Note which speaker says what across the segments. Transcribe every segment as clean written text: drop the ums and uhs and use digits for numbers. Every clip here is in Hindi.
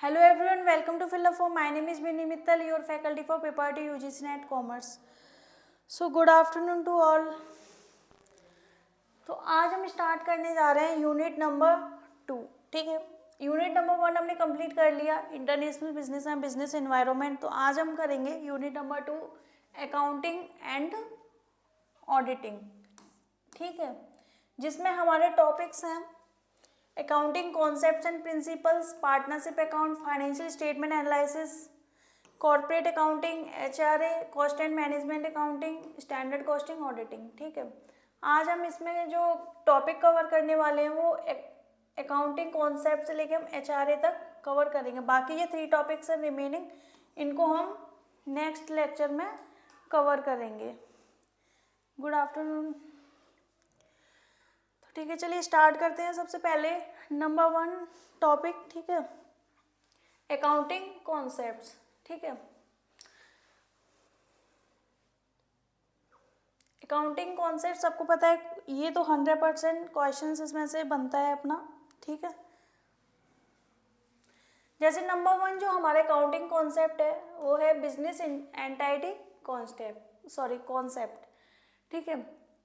Speaker 1: Hello everyone, welcome to Fill Up Form. My name is Binny Mittal, your faculty for Paper 2 UGC NET Commerce. So good afternoon to all. तो आज हम स्टार्ट करने जा रहे हैं यूनिट नंबर 2. ठीक है, यूनिट नंबर 1 हमने कंप्लीट कर लिया, international business and business environment. तो आज हम करेंगे unit number 2, accounting and auditing. ठीक है, जिसमें हमारे टॉपिक्स हैं accounting concepts and principles, partnership account, financial statement analysis, corporate accounting, HRA, cost and management accounting, standard costing, auditing. ठीक है, आज हम इसमें जो टॉपिक कवर करने वाले हैं वो अकाउंटिंग कॉन्सेप्ट से लेके हम एचआरए तक कवर करेंगे. बाकी ये 3 टॉपिक्स हैं रिमेनिंग, इनको हम नेक्स्ट लेक्चर में कवर करेंगे. Good afternoon. ठीक है, चलिए स्टार्ट करते हैं. सबसे पहले नंबर 1 टॉपिक. ठीक है, अकाउंटिंग कॉन्सेप्ट्स. ठीक है, अकाउंटिंग कॉन्सेप्ट सबको पता है, ये तो 100% क्वेश्चन इसमें से बनता है अपना. ठीक है, जैसे नंबर 1 जो हमारे अकाउंटिंग कॉन्सेप्ट है वो है बिजनेस एंटाइटी कॉन्सेप्ट. ठीक है,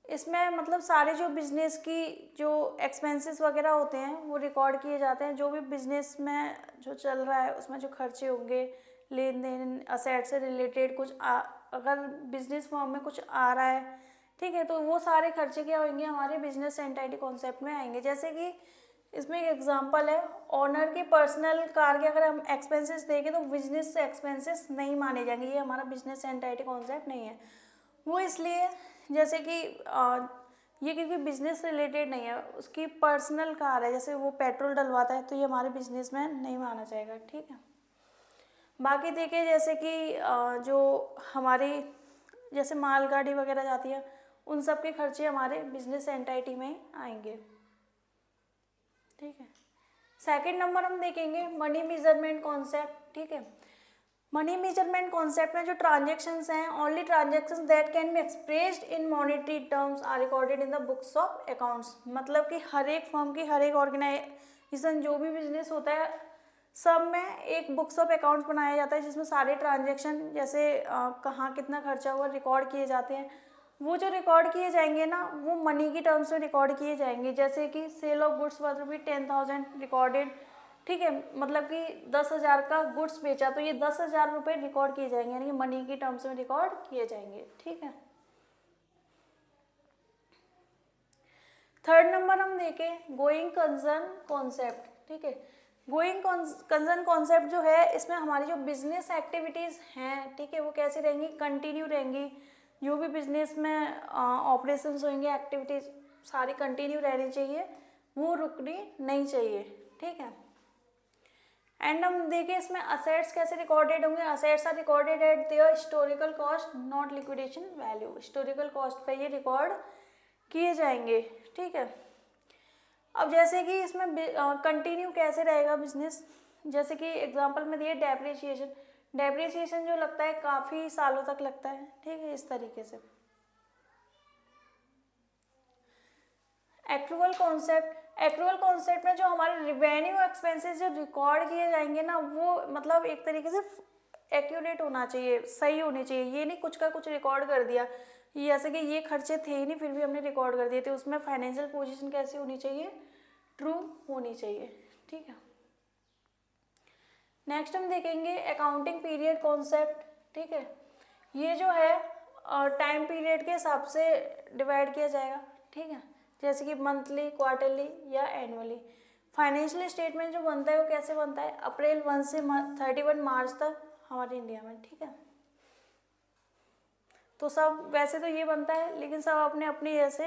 Speaker 1: इसमें मतलब सारे जो बिजनेस की जो एक्सपेंसेस वगैरह होते हैं वो रिकॉर्ड किए जाते हैं. जो भी बिजनेस में जो चल रहा है उसमें जो खर्चे होंगे, लेन देन, असेट से रिलेटेड कुछ अगर बिजनेस फॉर्म में कुछ आ रहा है, ठीक है, तो वो सारे खर्चे क्या होंगे हमारे बिजनेस एंटाइटी कॉन्सेप्ट में आएंगे. जैसे कि इसमें एक एग्जांपल है, ऑनर के पर्सनल कार के अगर हम एक्सपेंसेस देखें तो बिजनेस से एक्सपेंसेस नहीं माने जाएंगे, ये हमारा बिजनेस एंटाइटी कॉन्सेप्ट नहीं है. वो इसलिए जैसे कि ये क्योंकि बिजनेस रिलेटेड नहीं है, उसकी पर्सनल कार है, जैसे वो पेट्रोल डलवाता है तो ये हमारे बिजनेस में नहीं माना जाएगा. ठीक है, बाकी देखिए जैसे कि जो हमारी जैसे मालगाड़ी वगैरह जाती है उन सब के खर्चे हमारे बिजनेस एंटाइटी में आएंगे. ठीक है, सेकंड नंबर हम देखेंगे मनी मेजरमेंट कॉन्सेप्ट. ठीक है, मनी मेजरमेंट कॉन्सेप्ट में जो ट्रांजेक्शन्स हैं, only transactions that can be expressed in monetary terms are recorded in the books of accounts. मतलब कि हर एक फर्म की, हर एक ऑर्गेनाइजेशन जो भी बिजनेस होता है सब में एक बुक्स ऑफ अकाउंट्स बनाया जाता है जिसमें सारे ट्रांजेक्शन जैसे कहाँ कितना खर्चा हुआ रिकॉर्ड किए जाते हैं. वो जो रिकॉर्ड किए जाएंगे ना वो मनी की टर्म्स में रिकॉर्ड किए जाएंगे. जैसे कि सेल ऑफ गुड्स वर्थ भी 10,000 रिकॉर्डेड. ठीक है, मतलब कि 10,000 का गुड्स बेचा तो ये 10,000 रुपये रिकॉर्ड किए जाएंगे, यानी कि मनी की टर्म्स में रिकॉर्ड किए जाएंगे. ठीक है, थर्ड नंबर हम देखें गोइंग कंसर्न कॉन्सेप्ट. ठीक है, गोइंग कंसर्न कॉन्सेप्ट जो है इसमें हमारी जो बिजनेस एक्टिविटीज़ हैं, ठीक है, वो कैसी रहेंगी, कंटिन्यू रहेंगी. जो भी बिजनेस में ऑपरेशंस होंगे, एक्टिविटीज सारी कंटिन्यू रहनी चाहिए, वो रुकनी नहीं चाहिए. ठीक है, एंड हम देखें इसमें असेट्स कैसे रिकॉर्डेड होंगे. Assets are recorded at their historical cost not liquidation value. Historical cost पे ये रिकॉर्ड किए जाएंगे. ठीक है, अब जैसे कि इसमें कंटिन्यू कैसे रहेगा बिजनेस, जैसे कि एग्जांपल में दिए डेप्रिसिएशन. डेप्रिसिएशन जो लगता है काफ़ी सालों तक लगता है. ठीक है, इस तरीके से. एक्रूअल कॉन्सेप्ट में जो हमारे रिवेन्यू एक्सपेंसेस जो रिकॉर्ड किए जाएंगे ना वो मतलब एक तरीके से एक्यूरेट होना चाहिए, सही होनी चाहिए. ये नहीं कुछ का कुछ रिकॉर्ड कर दिया, ये ऐसे कि ये खर्चे थे ही नहीं फिर भी हमने रिकॉर्ड कर दिए थे. उसमें फाइनेंशियल पोजीशन कैसी होनी चाहिए, ट्रू होनी चाहिए. ठीक है, नेक्स्ट हम देखेंगे अकाउंटिंग पीरियड कॉन्सेप्ट. ठीक है, ये जो है टाइम पीरियड के हिसाब से डिवाइड किया जाएगा. ठीक है, जैसे कि मंथली, क्वार्टरली या एनुअली. फाइनेंशियल स्टेटमेंट जो बनता है वो कैसे बनता है, अप्रैल 1 से 31 मार्च तक हमारे इंडिया में. ठीक है, तो सब वैसे तो ये बनता है लेकिन सब अपने अपनी जैसे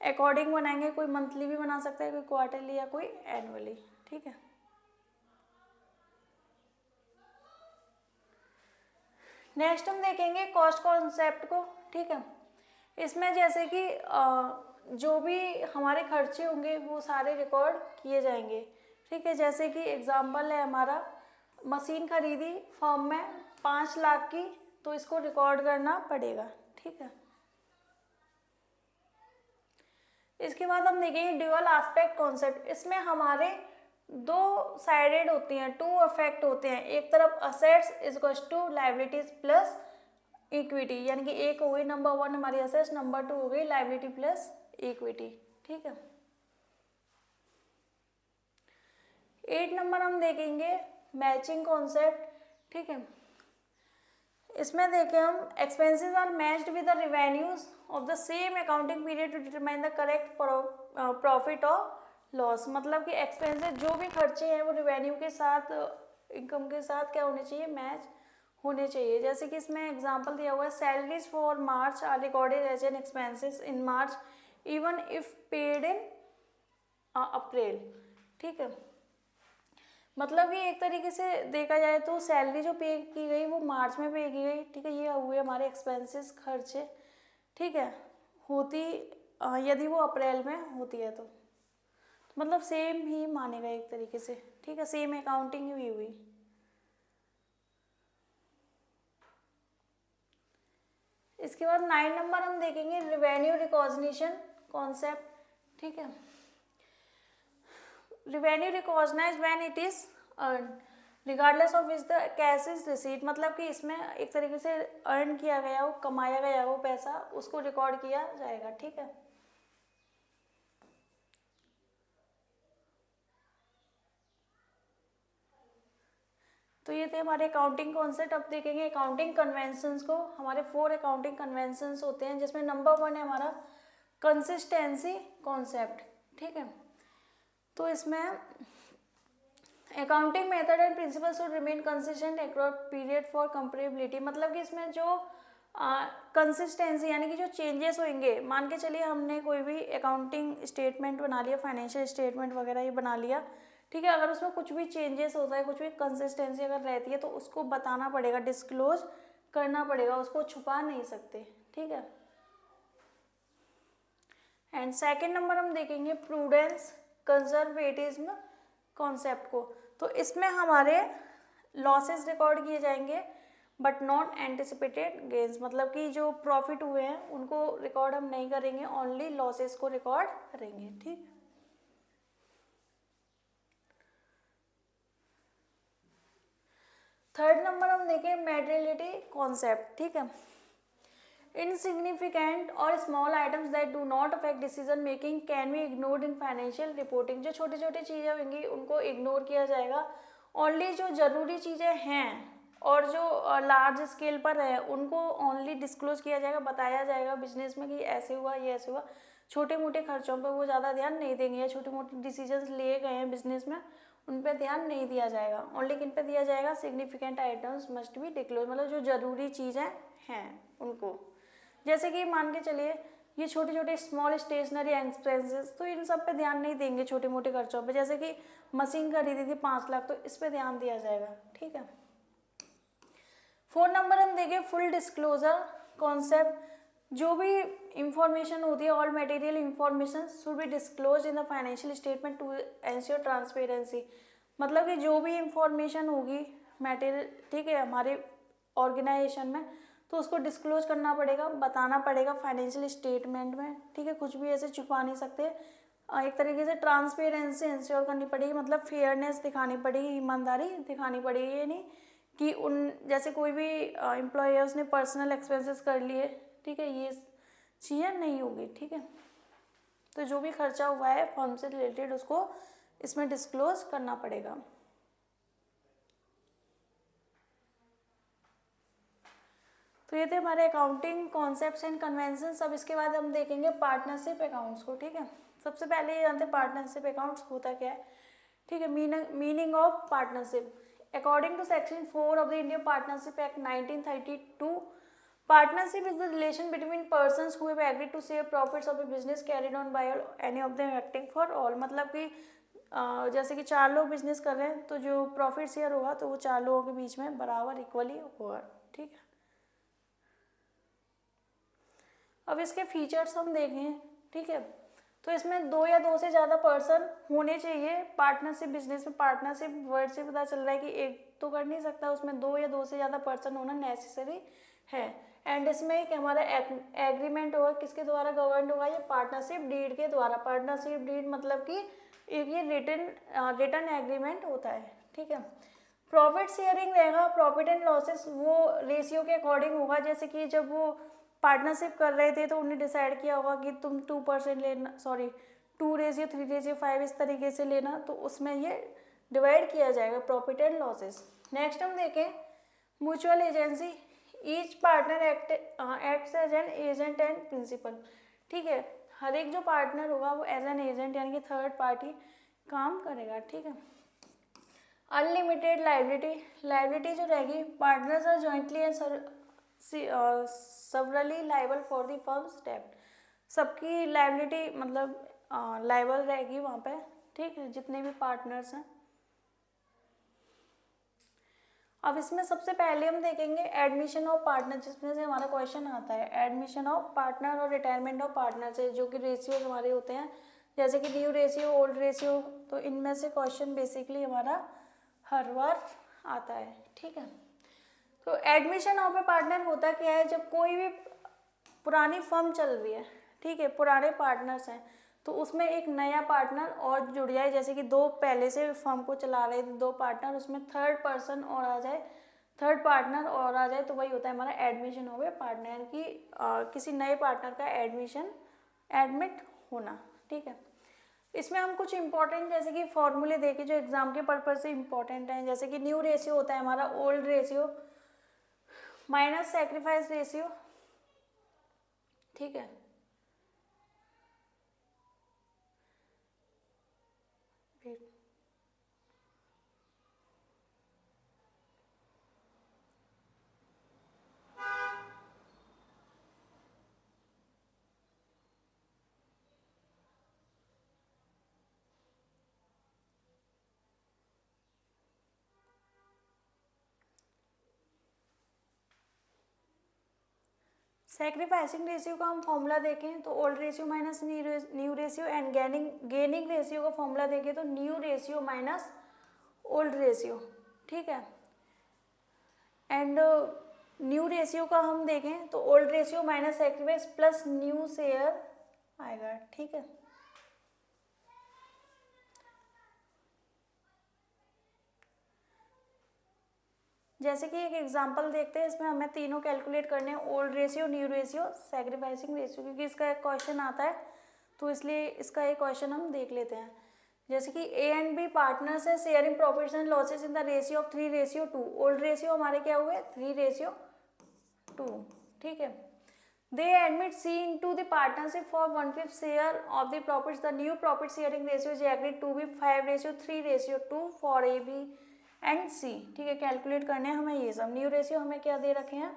Speaker 1: अकॉर्डिंग बनाएंगे. कोई मंथली भी बना सकता है, कोई क्वार्टरली या कोई एनुअली. ठीक है, नेक्स्ट हम देखेंगे कॉस्ट कॉन्सेप्ट को. ठीक है, इसमें जैसे कि जो भी हमारे खर्चे होंगे वो सारे रिकॉर्ड किए जाएंगे. ठीक है, जैसे कि एग्जांपल है हमारा मशीन खरीदी फर्म में 5 लाख की, तो इसको रिकॉर्ड करना पड़ेगा. ठीक है, इसके बाद हम देखेंगे ड्यूअल एस्पेक्ट कॉन्सेप्ट. इसमें हमारे दो साइडेड होती हैं, टू अफेक्ट होते हैं। एक तरफ assets is equals to liabilities plus equity, यानी कि एक हो गई नंबर 1 हमारी असेट्स, नंबर 2 हो गई लाइबिलिटी प्लस इक्विटी। ठीक है। 8 नंबर हम देखेंगे मैचिंग कॉन्सेप्ट। ठीक है। इसमें देखें हम, expenses are matched with the revenues of the same accounting period to determine the correct profit और लॉस। मतलब कि एक्सपेंसेस जो भी खर्चे हैं वो रेवेन्यू के साथ, इनकम के साथ क्या होने चाहिए, मैच होने चाहिए। जैसे कि इसमें एग्जांपल दिया हुआ है, salaries for March are recorded as an expenses in March even if paid in April. ठीक है। मतलब कि एक तरीके से देखा जाए तो सैलरी जो पे की गई वो मार्च में पे की गई। ठीक है। ये हुए हमारे एक्सपेंसेस, खर्चे। ठीक है। होती यदि वो अप्रैल में होती है तो मतलब सेम ही मानेगा एक तरीके से। ठीक है। सेम अकाउंटिंग भी हुई। इसके बाद 9 नंबर हम देखेंगे रेवेन्यू रिकॉग्निशन कॉन्सेप्ट। ठीक है। Revenue recognise when it is earn regardless of which the cash is receipt. मतलब कि इसमें एक तरीके से अर्न किया गया हो, कमाया गया हो पैसा, उसको रिकॉर्ड किया जाएगा। ठीक है। तो ये थे हमारे अकाउंटिंग कॉन्सेप्ट। अब देखेंगे अकाउंटिंग कन्वेंशंस को। हमारे 4 अकाउंटिंग कन्वेंशंस होते हैं, जिसमें नंबर 1 है हमारा कंसिस्टेंसी कॉन्सेप्ट। ठीक है। तो इसमें accounting method and principle should remain consistent across period for comparability. मतलब कि इसमें जो कंसिस्टेंसी यानी कि जो चेंजेस होंगे, मान के चलिए हमने कोई भी अकाउंटिंग स्टेटमेंट बना लिया, फाइनेंशियल स्टेटमेंट वगैरह ये बना लिया। ठीक है। अगर उसमें कुछ भी चेंजेस होता है, कुछ भी कंसिस्टेंसी अगर रहती है तो उसको बताना पड़ेगा, डिस्क्लोज करना पड़ेगा, उसको छुपा नहीं सकते। ठीक है। एंड सेकेंड नंबर हम देखेंगे प्रूडेंस कंजर्वेटिज्म कॉन्सेप्ट को। तो इसमें हमारे लॉसेस रिकॉर्ड किए जाएंगे बट नॉट एंटिसिपेटेड गेन्स। मतलब कि जो प्रॉफिट हुए हैं उनको रिकॉर्ड हम नहीं करेंगे, ओनली लॉसेस को रिकॉर्ड करेंगे। ठीक। थर्ड नंबर हम देखें मेटेरियलिटी कॉन्सेप्ट। ठीक है। इनसिग्निफिकेंट और small items that do not affect decision making can be ignored in financial reporting. जो छोटी छोटी चीज़ें होंगी उनको इग्नोर किया जाएगा, ओनली जो ज़रूरी चीज़ें हैं और जो लार्ज स्केल पर है उनको ओनली डिस्क्लोज किया जाएगा, बताया जाएगा बिजनेस में कि ऐसे हुआ, ये ऐसे हुआ। छोटे मोटे खर्चों पर वो ज़्यादा ध्यान नहीं देंगे, या छोटे मोटे डिसीजंस लिए गए हैं बिजनेस में उन पर ध्यान नहीं दिया जाएगा। ओनली किन पे दिया जाएगा, significant items must be disclose, मतलब जो ज़रूरी चीज़ें हैं उनको। जैसे कि मान के चलिए ये छोटे छोटे स्मॉल स्टेशनरी एक्सपेंसेस, तो इन सब पे ध्यान नहीं देंगे छोटे मोटे खर्चों पे। जैसे कि मशीन खरीदी थी 5 लाख, तो इस पे ध्यान दिया जाएगा। ठीक है। 4 नंबर हम देखें फुल डिस्क्लोजर कॉन्सेप्ट। जो भी इंफॉर्मेशन होती है, all material information should be disclose in the financial statement to ensure transparency. मतलब कि जो भी इंफॉर्मेशन होगी मटेरियल, ठीक है, हमारे ऑर्गेनाइजेशन में, तो उसको डिस्क्लोज करना पड़ेगा, बताना पड़ेगा फाइनेंशियल स्टेटमेंट में। ठीक है। कुछ भी ऐसे छुपा नहीं सकते। एक तरीके से ट्रांसपेरेंसी इंश्योर करनी पड़ेगी, मतलब फेयरनेस दिखानी पड़ेगी, ईमानदारी दिखानी पड़ेगी। ये नहीं कि उन जैसे कोई भी एम्प्लॉयर्स ने पर्सनल एक्सपेंसेस कर लिए, ठीक है, ये चीज़ें नहीं होगी। ठीक है। तो जो भी खर्चा हुआ है फर्म से रिलेटेड उसको इसमें डिस्क्लोज करना पड़ेगा। तो ये थे हमारे अकाउंटिंग कॉन्सेप्ट्स एंड कन्वेंशंस। अब इसके बाद हम देखेंगे पार्टनरशिप अकाउंट्स को। ठीक है। सबसे पहले ये जानते हैं पार्टनरशिप अकाउंट्स होता क्या है। ठीक है। Meaning of partnership according to section 4 of the Indian Partnership Act 1932, partnership is the relation between persons who have agreed to share profits of a business carried on by any of them acting for all। मतलब कि जैसे कि 4 लोग बिजनेस कर रहे हैं तो जो प्रॉफिट शेयर होगा तो वो 4 लोगों के बीच में बराबर इक्वली होगा। ठीक है। अब इसके फीचर्स हम देखें। ठीक है। तो इसमें 2 या 2 से ज़्यादा पर्सन होने चाहिए। पार्टनरशिप बिजनेस में पार्टनरशिप वर्ड से पता चल रहा है कि एक तो कर नहीं सकता, उसमें 2 या 2 से ज़्यादा पर्सन होना नेसेसरी है। एंड इसमें एक हमारा एग्रीमेंट होगा, किसके द्वारा गवर्न होगा, ये पार्टनरशिप डीड के द्वारा। पार्टनरशिप डीड मतलब कि एक ये रिटर्न एग्रीमेंट होता है, ठीक है। प्रॉफिट शेयरिंग रहेगा, प्रॉफिट एंड लॉसेस वो रेशियो के अकॉर्डिंग होगा। जैसे कि जब वो पार्टनरशिप कर रहे थे तो उन्हें डिसाइड किया होगा कि तुम 2% लेना, सॉरी 2:3:5 इस तरीके से लेना, तो उसमें ये डिवाइड किया जाएगा प्रॉफिट एंड लॉसेस। नेक्स्ट हम देखें mutual agency, each partner acts as an agent and principal, ठीक है। हर एक जो पार्टनर होगा वो एज एन एजेंट यानी कि थर्ड पार्टी काम करेगा, ठीक है। अनलिमिटेड लाइबिलिटी जो रहेगी, partners are jointly and severally liable for the firm's debt, सबकी लाइबिलिटी मतलब लाइबल रहेगी वहाँ पे, ठीक है, जितने भी पार्टनर्स हैं। अब इसमें सबसे पहले हम देखेंगे एडमिशन ऑफ पार्टनर, जिसमें से हमारा क्वेश्चन आता है एडमिशन ऑफ पार्टनर और रिटायरमेंट ऑफ पार्टनर से, जो कि रेशियोज हमारे होते हैं, जैसे कि न्यू रेशियो, ओल्ड रेशियो। तो इनमें से क्वेश्चन बेसिकली हमारा हर बार आता है, ठीक है। तो एडमिशन ऑफ ए पार्टनर होता क्या है, जब कोई भी पुरानी फर्म चल रही है, ठीक है, पुराने पार्टनर्स हैं, तो उसमें एक नया पार्टनर और जुड़ जाए, जैसे कि दो पहले से फर्म को चला रहे थे दो पार्टनर, उसमें थर्ड पर्सन और आ जाए, थर्ड पार्टनर और आ जाए, तो वही होता है हमारा एडमिशन हो गया पार्टनर की, किसी नए पार्टनर का एडमिट होना, ठीक है। इसमें हम कुछ इंपॉर्टेंट जैसे कि फॉर्मूले देखें जो एग्जाम के पर्पज से इंपॉर्टेंट हैं, जैसे कि न्यू रेशियो होता है हमारा old ratio minus sacrifice ratio, ठीक है। सैक्रिफाइसिंग रेशियो का हम फॉर्मूला देखें तो old ratio minus new ratio, and gaining ratio का फॉर्मूला देखें तो new ratio minus old ratio, ठीक है। एंड न्यू रेशियो का हम देखें तो old ratio minus sacrifice plus new share आएगा, ठीक है। जैसे कि एक एग्जांपल देखते हैं, इसमें हमें तीनों कैलकुलेट करने हैं, old ratio, new ratio, sacrificing ratio, क्योंकि इसका एक क्वेश्चन आता है तो इसलिए इसका एक क्वेश्चन हम देख लेते हैं। जैसे कि ए एंड बी पार्टनर्स है sharing profits and losses in the ratio of 3:2, old ratio हमारे क्या हुए 3:2, ठीक है। They admit C into the partnership for 1/5 share of the profits, the new profit sharing ratio is agreed to be 5:3:2 for A B and C, ठीक है। कैलकुलेट करने हैं हमें ये सब। न्यू रेशियो हमें क्या दे रखे हैं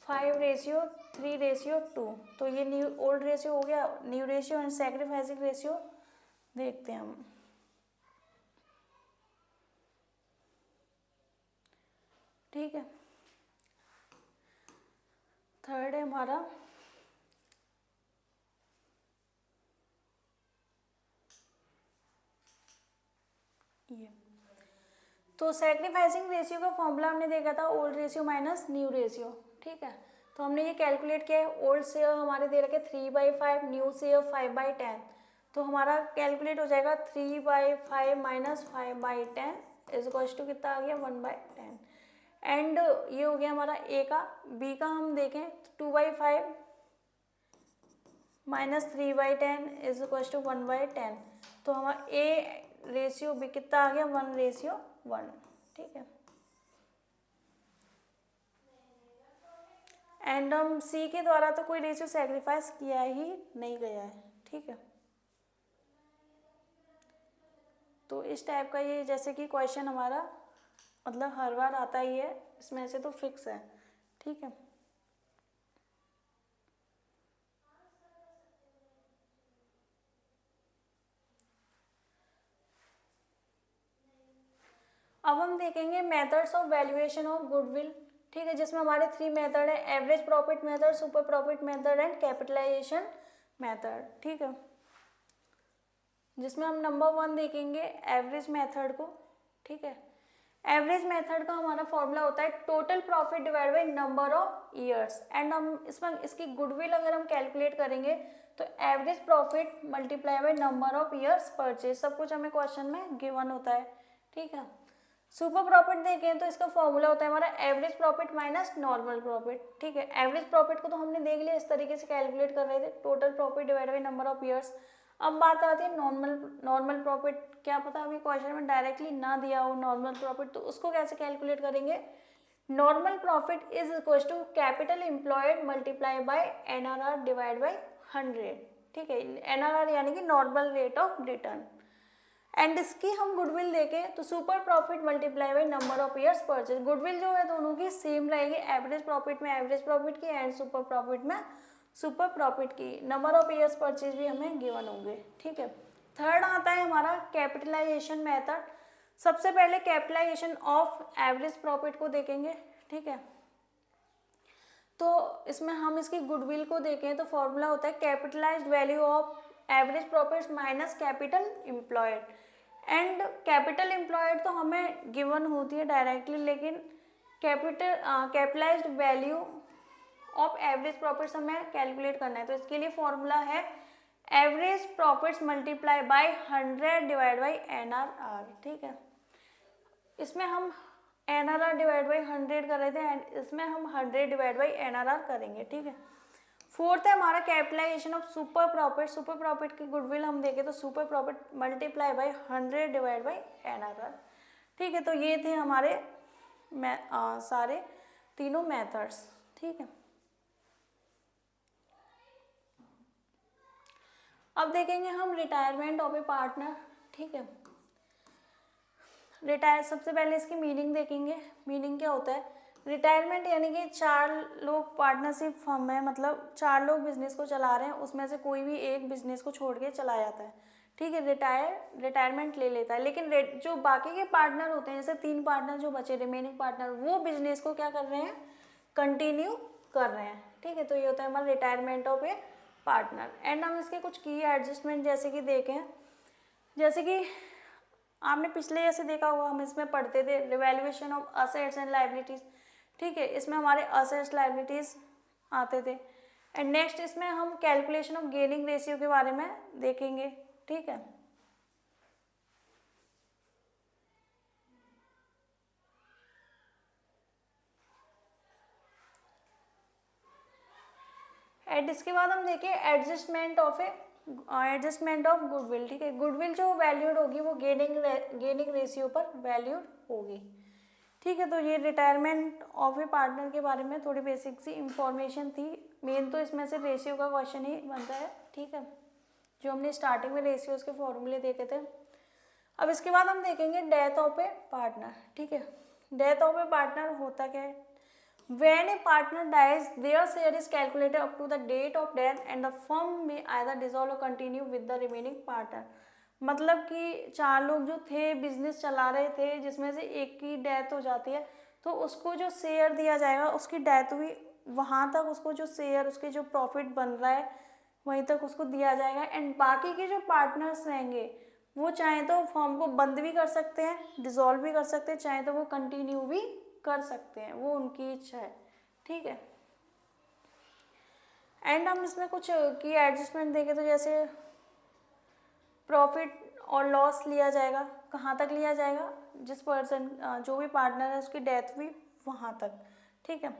Speaker 1: 5:3:2, तो ये न्यू ओल्ड रेशियो हो गया, new ratio and sacrificing ratio देखते हैं हम, ठीक है। थर्ड है हमारा ये, तो सैक्रिफाइसिंग रेशियो का फॉर्मूला हमने देखा था old ratio minus new ratio, ठीक है। तो हमने ये कैलकुलेट किया है, ओल्ड शेयर हमारे दे रखे 3/5, न्यू शेयर 5/10, तो हमारा कैलकुलेट हो जाएगा 3/5 माइनस 5/10 इज इक्वल्स टू कितना आ गया 1/10। एंड ये हो गया हमारा ए का। बी का हम देखें 2/5 माइनस 3/10 इज इक्वल्स टू 1/10, तो हमारा ए रेशियो भी कितना आ गया 1:1, ठीक है। एंड हम सी के द्वारा तो कोई रेशियो सैक्रिफाइस किया ही नहीं गया है, ठीक है। तो इस टाइप का ये जैसे कि क्वेश्चन हमारा मतलब हर बार आता ही है, इसमें से तो फिक्स है, ठीक है। अब हम देखेंगे methods of valuation of goodwill, ठीक है, जिसमें हमारे 3 मेथड है, average profit method, super profit method and capitalisation method, ठीक है। जिसमें हम नंबर 1 देखेंगे एवरेज मेथड को, ठीक है। एवरेज मेथड का हमारा फॉर्मूला होता है total profit divide by number of years, and हम इसमें इसकी गुडविल अगर हम कैलकुलेट करेंगे तो average profit multiply by number of years purchase, सब कुछ हमें क्वेश्चन में गिवन होता है, ठीक है। सुपर प्रॉफिट देखें तो इसका फॉर्मूला होता है हमारा average profit minus normal profit, ठीक है। एवरेज प्रॉफिट को तो हमने देख लिया, इस तरीके से कैलकुलेट कर रहे थे, total profit divide by number of years. अब बात आती है नॉर्मल प्रॉफिट, क्या पता अभी क्वेश्चन में डायरेक्टली ना दिया हो नॉर्मल प्रॉफिट, तो उसको कैसे कैलकुलेट करेंगे। Normal profit is equal to capital employed multiply by NRR divide by 100, ठीक है। NRR यानी कि normal rate of return. And इसकी हम गुडविल देखें तो super profit multiply by number of years purchase, goodwill जो है दोनों की सेम रहेगी, एवरेज प्रॉफिट में एवरेज प्रॉफिट की एंड सुपर प्रॉफिट में सुपर प्रॉफिट की। नंबर ऑफ ईयर्स परचेज भी हमें गिवन होंगे, ठीक है। थर्ड आता है हमारा कैपिटलाइजेशन मेथड। सबसे पहले कैपिटलाइजेशन ऑफ एवरेज प्रॉफिट को देखेंगे, ठीक है। तो इसमें हम इसकी गुडविल को देखें तो फॉर्मूला होता है capitalised value of average profit minus capital employed. And capital employed तो हमें गिवन होती है डायरेक्टली, लेकिन capitalised value of average profits हमें कैलकुलेट करना है, तो इसके लिए फॉर्मूला है average profits multiply by 100 divide by NRR, ठीक है। इसमें हम NRR डिवाइड बाई 100 कर रहे थे एंड इसमें हम 100 डिवाइड बाई NRR करेंगे, ठीक है। फोर्थ है हमारा capitalisation of super profit. Super profit की गुडविल हम देखें तो super profit multiply by 100 divide by NRR, ठीक है। तो ये थे हमारे सारे तीनों मेथड्स, ठीक है। अब देखेंगे हम रिटायरमेंट ऑफ ए पार्टनर, ठीक है। रिटायर, सबसे पहले इसकी मीनिंग देखेंगे। मीनिंग क्या होता है, रिटायरमेंट यानी कि 4 लोग पार्टनरशिप फर्म है, मतलब 4 लोग बिजनेस को चला रहे हैं, उसमें से कोई भी एक बिजनेस को छोड़ के चला जाता है, ठीक है। रिटायरमेंट ले लेता है, लेकिन जो बाकी के पार्टनर होते हैं, जैसे 3 पार्टनर जो बचे रिमेनिंग पार्टनर, वो बिजनेस को क्या कर रहे हैं, कंटिन्यू कर रहे हैं, ठीक है। तो ये होता है हमारा retirement of A partner. And हम इसके कुछ की एडजस्टमेंट जैसे कि देखें, जैसे कि आपने पिछले जैसे देखा होगा, हम इसमें पढ़ते थे revaluation of assets and liabilities, ठीक है। इसमें हमारे असेट्स लायबिलिटीज आते थे। एंड नेक्स्ट इसमें हम कैलकुलेशन ऑफ गेनिंग रेशियो के बारे में देखेंगे, ठीक है। एंड इसके बाद हम देखें एडजस्टमेंट ऑफ गुडविल, ठीक है। गुडविल जो वैल्यूड होगी वो गेनिंग रेशियो पर वैल्यूड होगी, ठीक है। तो ये रिटायरमेंट ऑफ ए पार्टनर के बारे में थोड़ी बेसिक सी इंफॉर्मेशन थी। मेन तो इसमें से रेशियो का क्वेश्चन ही बनता है, ठीक है, जो हमने स्टार्टिंग में रेशियोज के फॉर्मूले देखे थे। अब इसके बाद हम देखेंगे डेथ ऑफ ए पार्टनर, ठीक है। डेथ ऑफ ए पार्टनर होता क्या है, when a partner dies their share is calculated up to the date of death and the firm may either dissolve or continue with the remaining partner। मतलब कि 4 लोग जो थे बिजनेस चला रहे थे, जिसमें से एक की डेथ हो जाती है, तो उसको जो शेयर दिया जाएगा, उसकी डेथ हुई वहाँ तक उसको जो शेयर, उसके जो प्रॉफिट बन रहा है वहीं तक उसको दिया जाएगा। एंड बाकी के जो पार्टनर्स रहेंगे वो चाहे तो फर्म को बंद भी कर सकते हैं, डिसॉल्व भी कर सकते हैं, चाहे तो वो कंटिन्यू भी कर सकते हैं, वो उनकी इच्छा है, ठीक है। एंड हम इसमें कुछ की एडजस्टमेंट देखें तो जैसे प्रॉफिट और लॉस लिया जाएगा, कहाँ तक लिया जाएगा, जिस पर्सन जो भी पार्टनर है उसकी डेथ हुई वहाँ तक, ठीक है।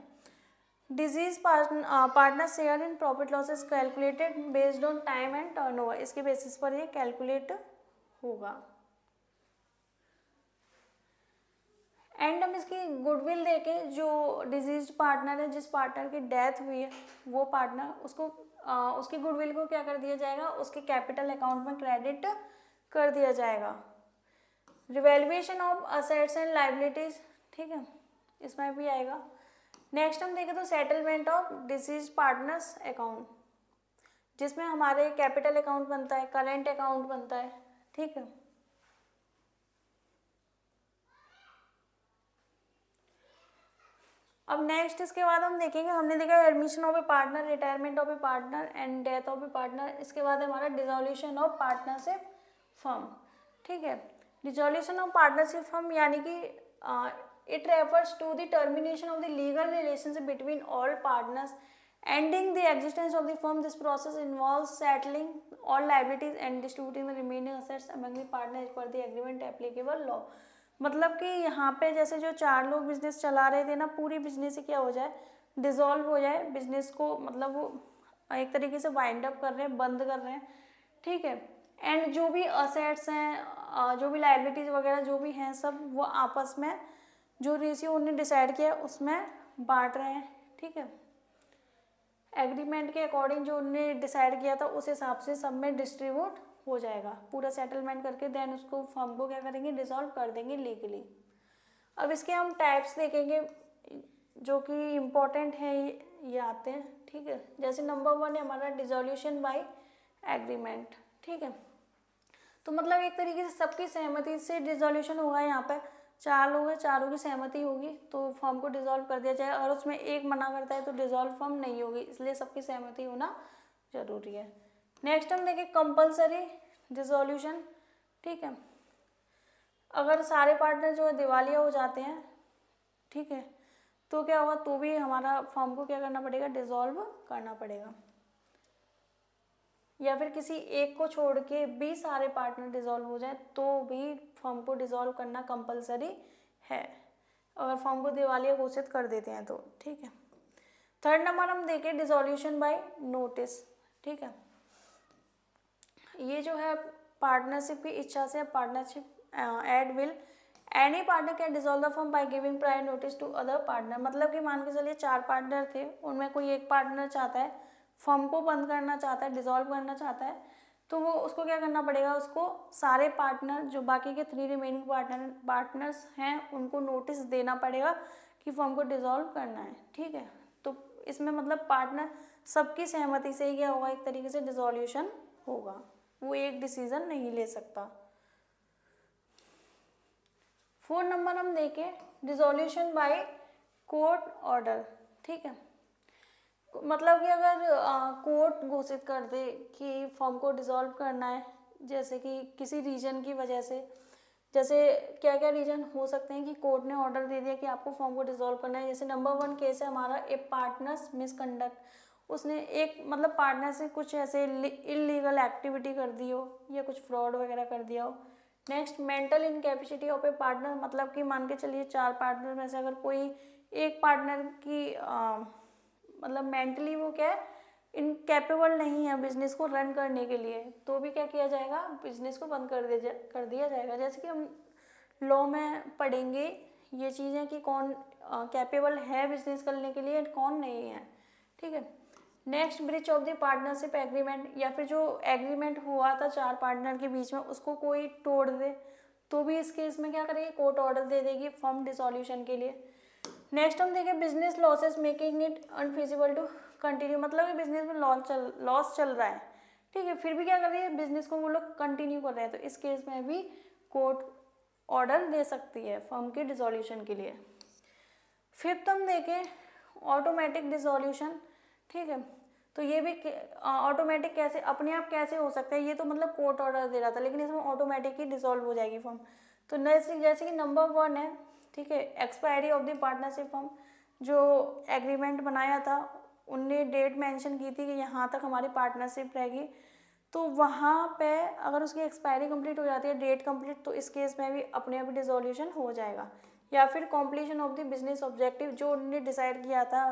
Speaker 1: Disease partner share in profit loss is calculated based on time and turnover, इसके बेसिस पर ये कैलकुलेट होगा। एंड हम इसकी गुडविल देखें, जो डिजीज पार्टनर है, जिस पार्टनर की डेथ हुई है, वो पार्टनर उसको उसकी गुडविल को क्या कर दिया जाएगा, उसके कैपिटल अकाउंट में क्रेडिट कर दिया जाएगा। Revaluation of assets and liabilities, ठीक है, इसमें भी आएगा। नेक्स्ट हम देखें तो settlement of disease partners account, जिसमें हमारे कैपिटल अकाउंट बनता है, करेंट अकाउंट बनता है, ठीक है। अब नेक्स्ट इसके बाद हम देखेंगे, हमने देखा admission of A partner, retirement of A partner and death of A partner. इसके बाद हमारा डिसॉल्यूशन ऑफ पार्टनरशिप फर्म, ठीक है। डिसॉल्यूशन ऑफ पार्टनरशिप फर्म यानी कि it refers to the termination of the legal relationship between all partners Ending the existence of the firm, this process involves settling all liabilities and distributing the remaining assets among the partners per the agreement applicable law. मतलब कि यहाँ पे जैसे जो 4 लोग बिजनेस चला रहे थे ना, पूरी बिजनेस ही क्या हो जाए, डिसॉल्व हो जाए, बिजनेस को मतलब वो एक तरीके से वाइंड अप कर रहे हैं, बंद कर रहे हैं, ठीक है। एंड जो भी असेट्स हैं, जो भी लाइबिलिटीज वगैरह जो भी हैं, सब वो आपस में जो रेशियो उन्होंने डिसाइड किया उसमें बांट रहे हैं, ठीक है। एग्रीमेंट के अकॉर्डिंग जो उन्होंने डिसाइड किया था उस हिसाब से सब में डिस्ट्रीब्यूट हो जाएगा, पूरा सेटलमेंट करके देन उसको फर्म को क्या करेंगे, डिसॉल्व कर देंगे लीगली। अब इसके हम टाइप्स देखेंगे जो कि इम्पोर्टेंट है, ये आते हैं, ठीक है। जैसे नंबर 1 है हमारा डिसोल्यूशन बाय एग्रीमेंट, ठीक है। तो मतलब एक तरीके से सबकी सहमति से डिसोल्यूशन होगा। यहाँ पे 4 लोग हैं, चारों की सहमति होगी तो फर्म को डिसॉल्व कर दिया जाए, और उसमें एक मना करता है तो डिसॉल्व फर्म नहीं होगी, इसलिए सबकी सहमति होना जरूरी है। नेक्स्ट हम देखें कंपलसरी डिसोल्यूशन, ठीक है। अगर सारे पार्टनर जो है दिवालिया हो जाते हैं, ठीक है, तो क्या होगा, तो भी हमारा फर्म को क्या करना पड़ेगा, डिसॉल्व करना पड़ेगा। या फिर किसी एक को छोड़ के भी सारे पार्टनर डिसॉल्व हो जाए तो भी फर्म को डिसॉल्व करना कंपलसरी है, अगर फर्म को दिवालिया घोषित कर देते हैं तो, ठीक है। थर्ड नंबर हम देखें डिसोल्यूशन बाय नोटिस, ठीक है। ये जो है पार्टनरशिप की इच्छा से partnership at will any partner can dissolve the firm by giving prior notice to other partner. मतलब कि मान के चलिए 4 पार्टनर थे, उनमें कोई एक पार्टनर चाहता है फर्म को बंद करना चाहता है, डिसॉल्व करना चाहता है, तो वो उसको क्या करना पड़ेगा, उसको सारे पार्टनर जो बाकी के 3 रिमेनिंग पार्टनर्स हैं उनको नोटिस देना पड़ेगा कि फर्म को डिसॉल्व करना है, ठीक है। तो इसमें मतलब पार्टनर सबकी सहमति से ही क्या होगा, एक तरीके से डिसोल्यूशन होगा, वो एक डिसीजन नहीं ले सकता। 4 नंबर हम देखें डिसोल्यूशन बाय कोर्ट ऑर्डर, ठीक है। मतलब कि अगर कोर्ट घोषित कर दे कि फर्म को डिसॉल्व करना है, जैसे कि किसी रीजन की वजह से, जैसे क्या क्या रीजन हो सकते हैं कि कोर्ट ने ऑर्डर दे दिया कि आपको फर्म को डिसॉल्व करना है। जैसे नंबर 1 केस है हमारा ए पार्टनर्स मिसकंडक्ट, उसने एक मतलब पार्टनर से कुछ ऐसे इलीगल एक्टिविटी कर दी हो या कुछ फ्रॉड वगैरह कर दिया हो। Next mental incapacity of A partner, मतलब कि मान के चलिए 4 पार्टनर में से अगर कोई एक पार्टनर की मतलब मेंटली वो क्या है, इनकेपेबल नहीं है बिजनेस को रन करने के लिए, तो भी क्या किया जाएगा, बिजनेस को बंद कर दिया जाएगा। जैसे कि हम लॉ में पढ़ेंगे ये चीज़ें कि कौन कैपेबल है बिजनेस करने के लिए कौन नहीं है, ठीक है। Next breach of the partnership agreement, या फिर जो एग्रीमेंट हुआ था 4 पार्टनर के बीच में उसको कोई तोड़ दे, तो भी इस केस में क्या करेगी, कोर्ट ऑर्डर दे देगी फर्म डिसोल्यूशन के लिए। नेक्स्ट हम देखें business losses making it unfeasible to continue, मतलब कि बिजनेस में लॉस चल रहा है, ठीक है, फिर भी क्या कर रही है, बिजनेस को वो लोग कंटिन्यू कर रहे हैं, तो इस केस में भी कोर्ट ऑर्डर दे सकती है फर्म के डिसोल्यूशन के लिए। 5th हम देखें ऑटोमेटिक डिसोल्यूशन, ठीक है। तो ये भी ऑटोमेटिक कैसे, अपने आप कैसे हो सकता है, ये तो मतलब कोर्ट ऑर्डर दे रहा था, लेकिन इसमें ऑटोमेटिक ही डिसॉल्व हो जाएगी फर्म। तो जैसे कि नंबर 1 है, ठीक है, expiry of the partnership firm, जो एग्रीमेंट बनाया था उनने डेट मेंशन की थी कि यहाँ तक हमारी पार्टनरशिप रहेगी, तो वहाँ पे अगर उसकी एक्सपायरी कंप्लीट हो जाती है, डेट कंप्लीट, तो इस केस में भी अपने आप डिसोल्यूशन हो जाएगा। या फिर completion of the business objective, जो उन्होंने डिसाइड किया था,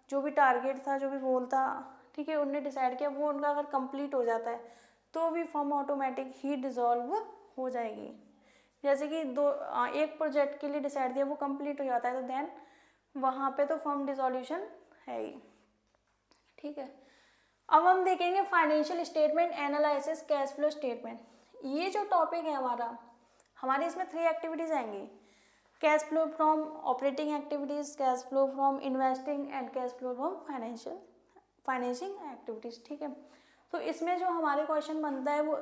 Speaker 1: जो भी टारगेट था, जो भी गोल था, ठीक है, उन्होंने डिसाइड किया, वो उनका अगर कंप्लीट हो जाता है तो भी फर्म ऑटोमेटिक ही डिसॉल्व हो जाएगी। जैसे कि एक प्रोजेक्ट के लिए डिसाइड किया, वो कंप्लीट हो जाता है, तो देन वहाँ पे तो फर्म डिसोल्यूशन है ही, ठीक है। अब हम देखेंगे financial statement analysis, cash flow statement. ये जो टॉपिक है हमारे इसमें 3 एक्टिविटीज़ आएंगी, cash flow from operating activities, cash flow from investing and cash flow from financing activities, ठीक है। तो इसमें जो हमारे क्वेश्चन बनता है वो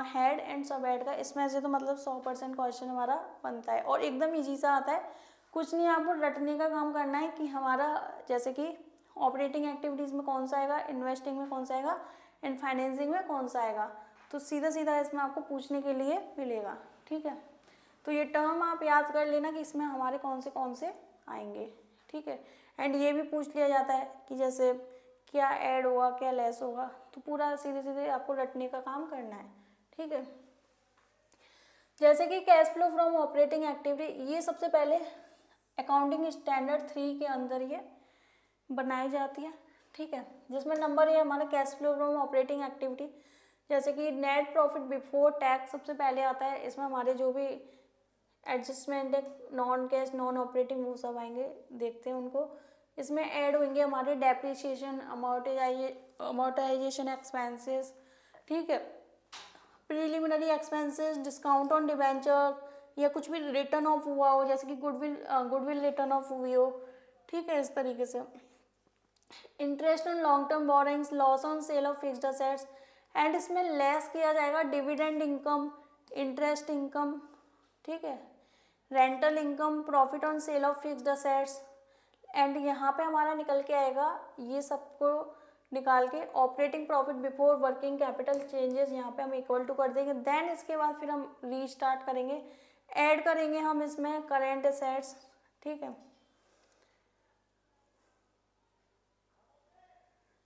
Speaker 1: हेड एंड सब हेड का, इसमें से तो मतलब 100% क्वेश्चन हमारा बनता है और एकदम ईजी सा आता है, कुछ नहीं, आपको रटने का काम करना है कि हमारा जैसे कि ऑपरेटिंग एक्टिविटीज़ में कौन सा आएगा, इन्वेस्टिंग में कौन सा आएगा, एंड फाइनेंसिंग में कौन सा आएगा, तो सीधा सीधा इसमें आपको पूछने के लिए मिलेगा, ठीक है। तो ये टर्म आप याद कर लेना कि इसमें हमारे कौन से आएंगे, ठीक है। एंड ये भी पूछ लिया जाता है कि जैसे क्या ऐड होगा क्या लेस होगा, तो पूरा सीधे सीधे आपको रटने का काम करना है, ठीक है। जैसे कि cash flow from operating activity, ये सबसे पहले अकाउंटिंग स्टैंडर्ड 3 के अंदर ये बनाई जाती है, ठीक है, जिसमें नंबर ये हमारा cash flow from operating activity. जैसे कि नेट प्रॉफिट बिफोर टैक्स सबसे पहले आता है, इसमें हमारे जो भी एडजस्टमेंट है नॉन कैश नॉन ऑपरेटिंग वो सब आएंगे, देखते हैं उनको। इसमें ऐड होंगे हमारे डेप्रिसिएशन, अमोर्टाइजेशन एक्सपेंसेस, ठीक है, preliminary expenses, discount on debenture, या कुछ भी रिटर्न ऑफ हुआ हो, जैसे कि गुडविल रिटर्न ऑफ हुई हो, ठीक है, इस तरीके से। Interest on long term borrowings, loss on sale of fixed assets, and इसमें लेस किया जाएगा डिविडेंड इनकम, इंटरेस्ट इनकम, ठीक है, rental income, profit on sale of fixed assets, and यहाँ पे हमारा निकल के आएगा ये सबको निकाल के operating profit before working capital changes, यहाँ पे हम इक्वल टू कर देंगे। देन इसके बाद फिर हम रीस्टार्ट करेंगे, ऐड करेंगे हम इसमें करेंट असेट्स, ठीक है,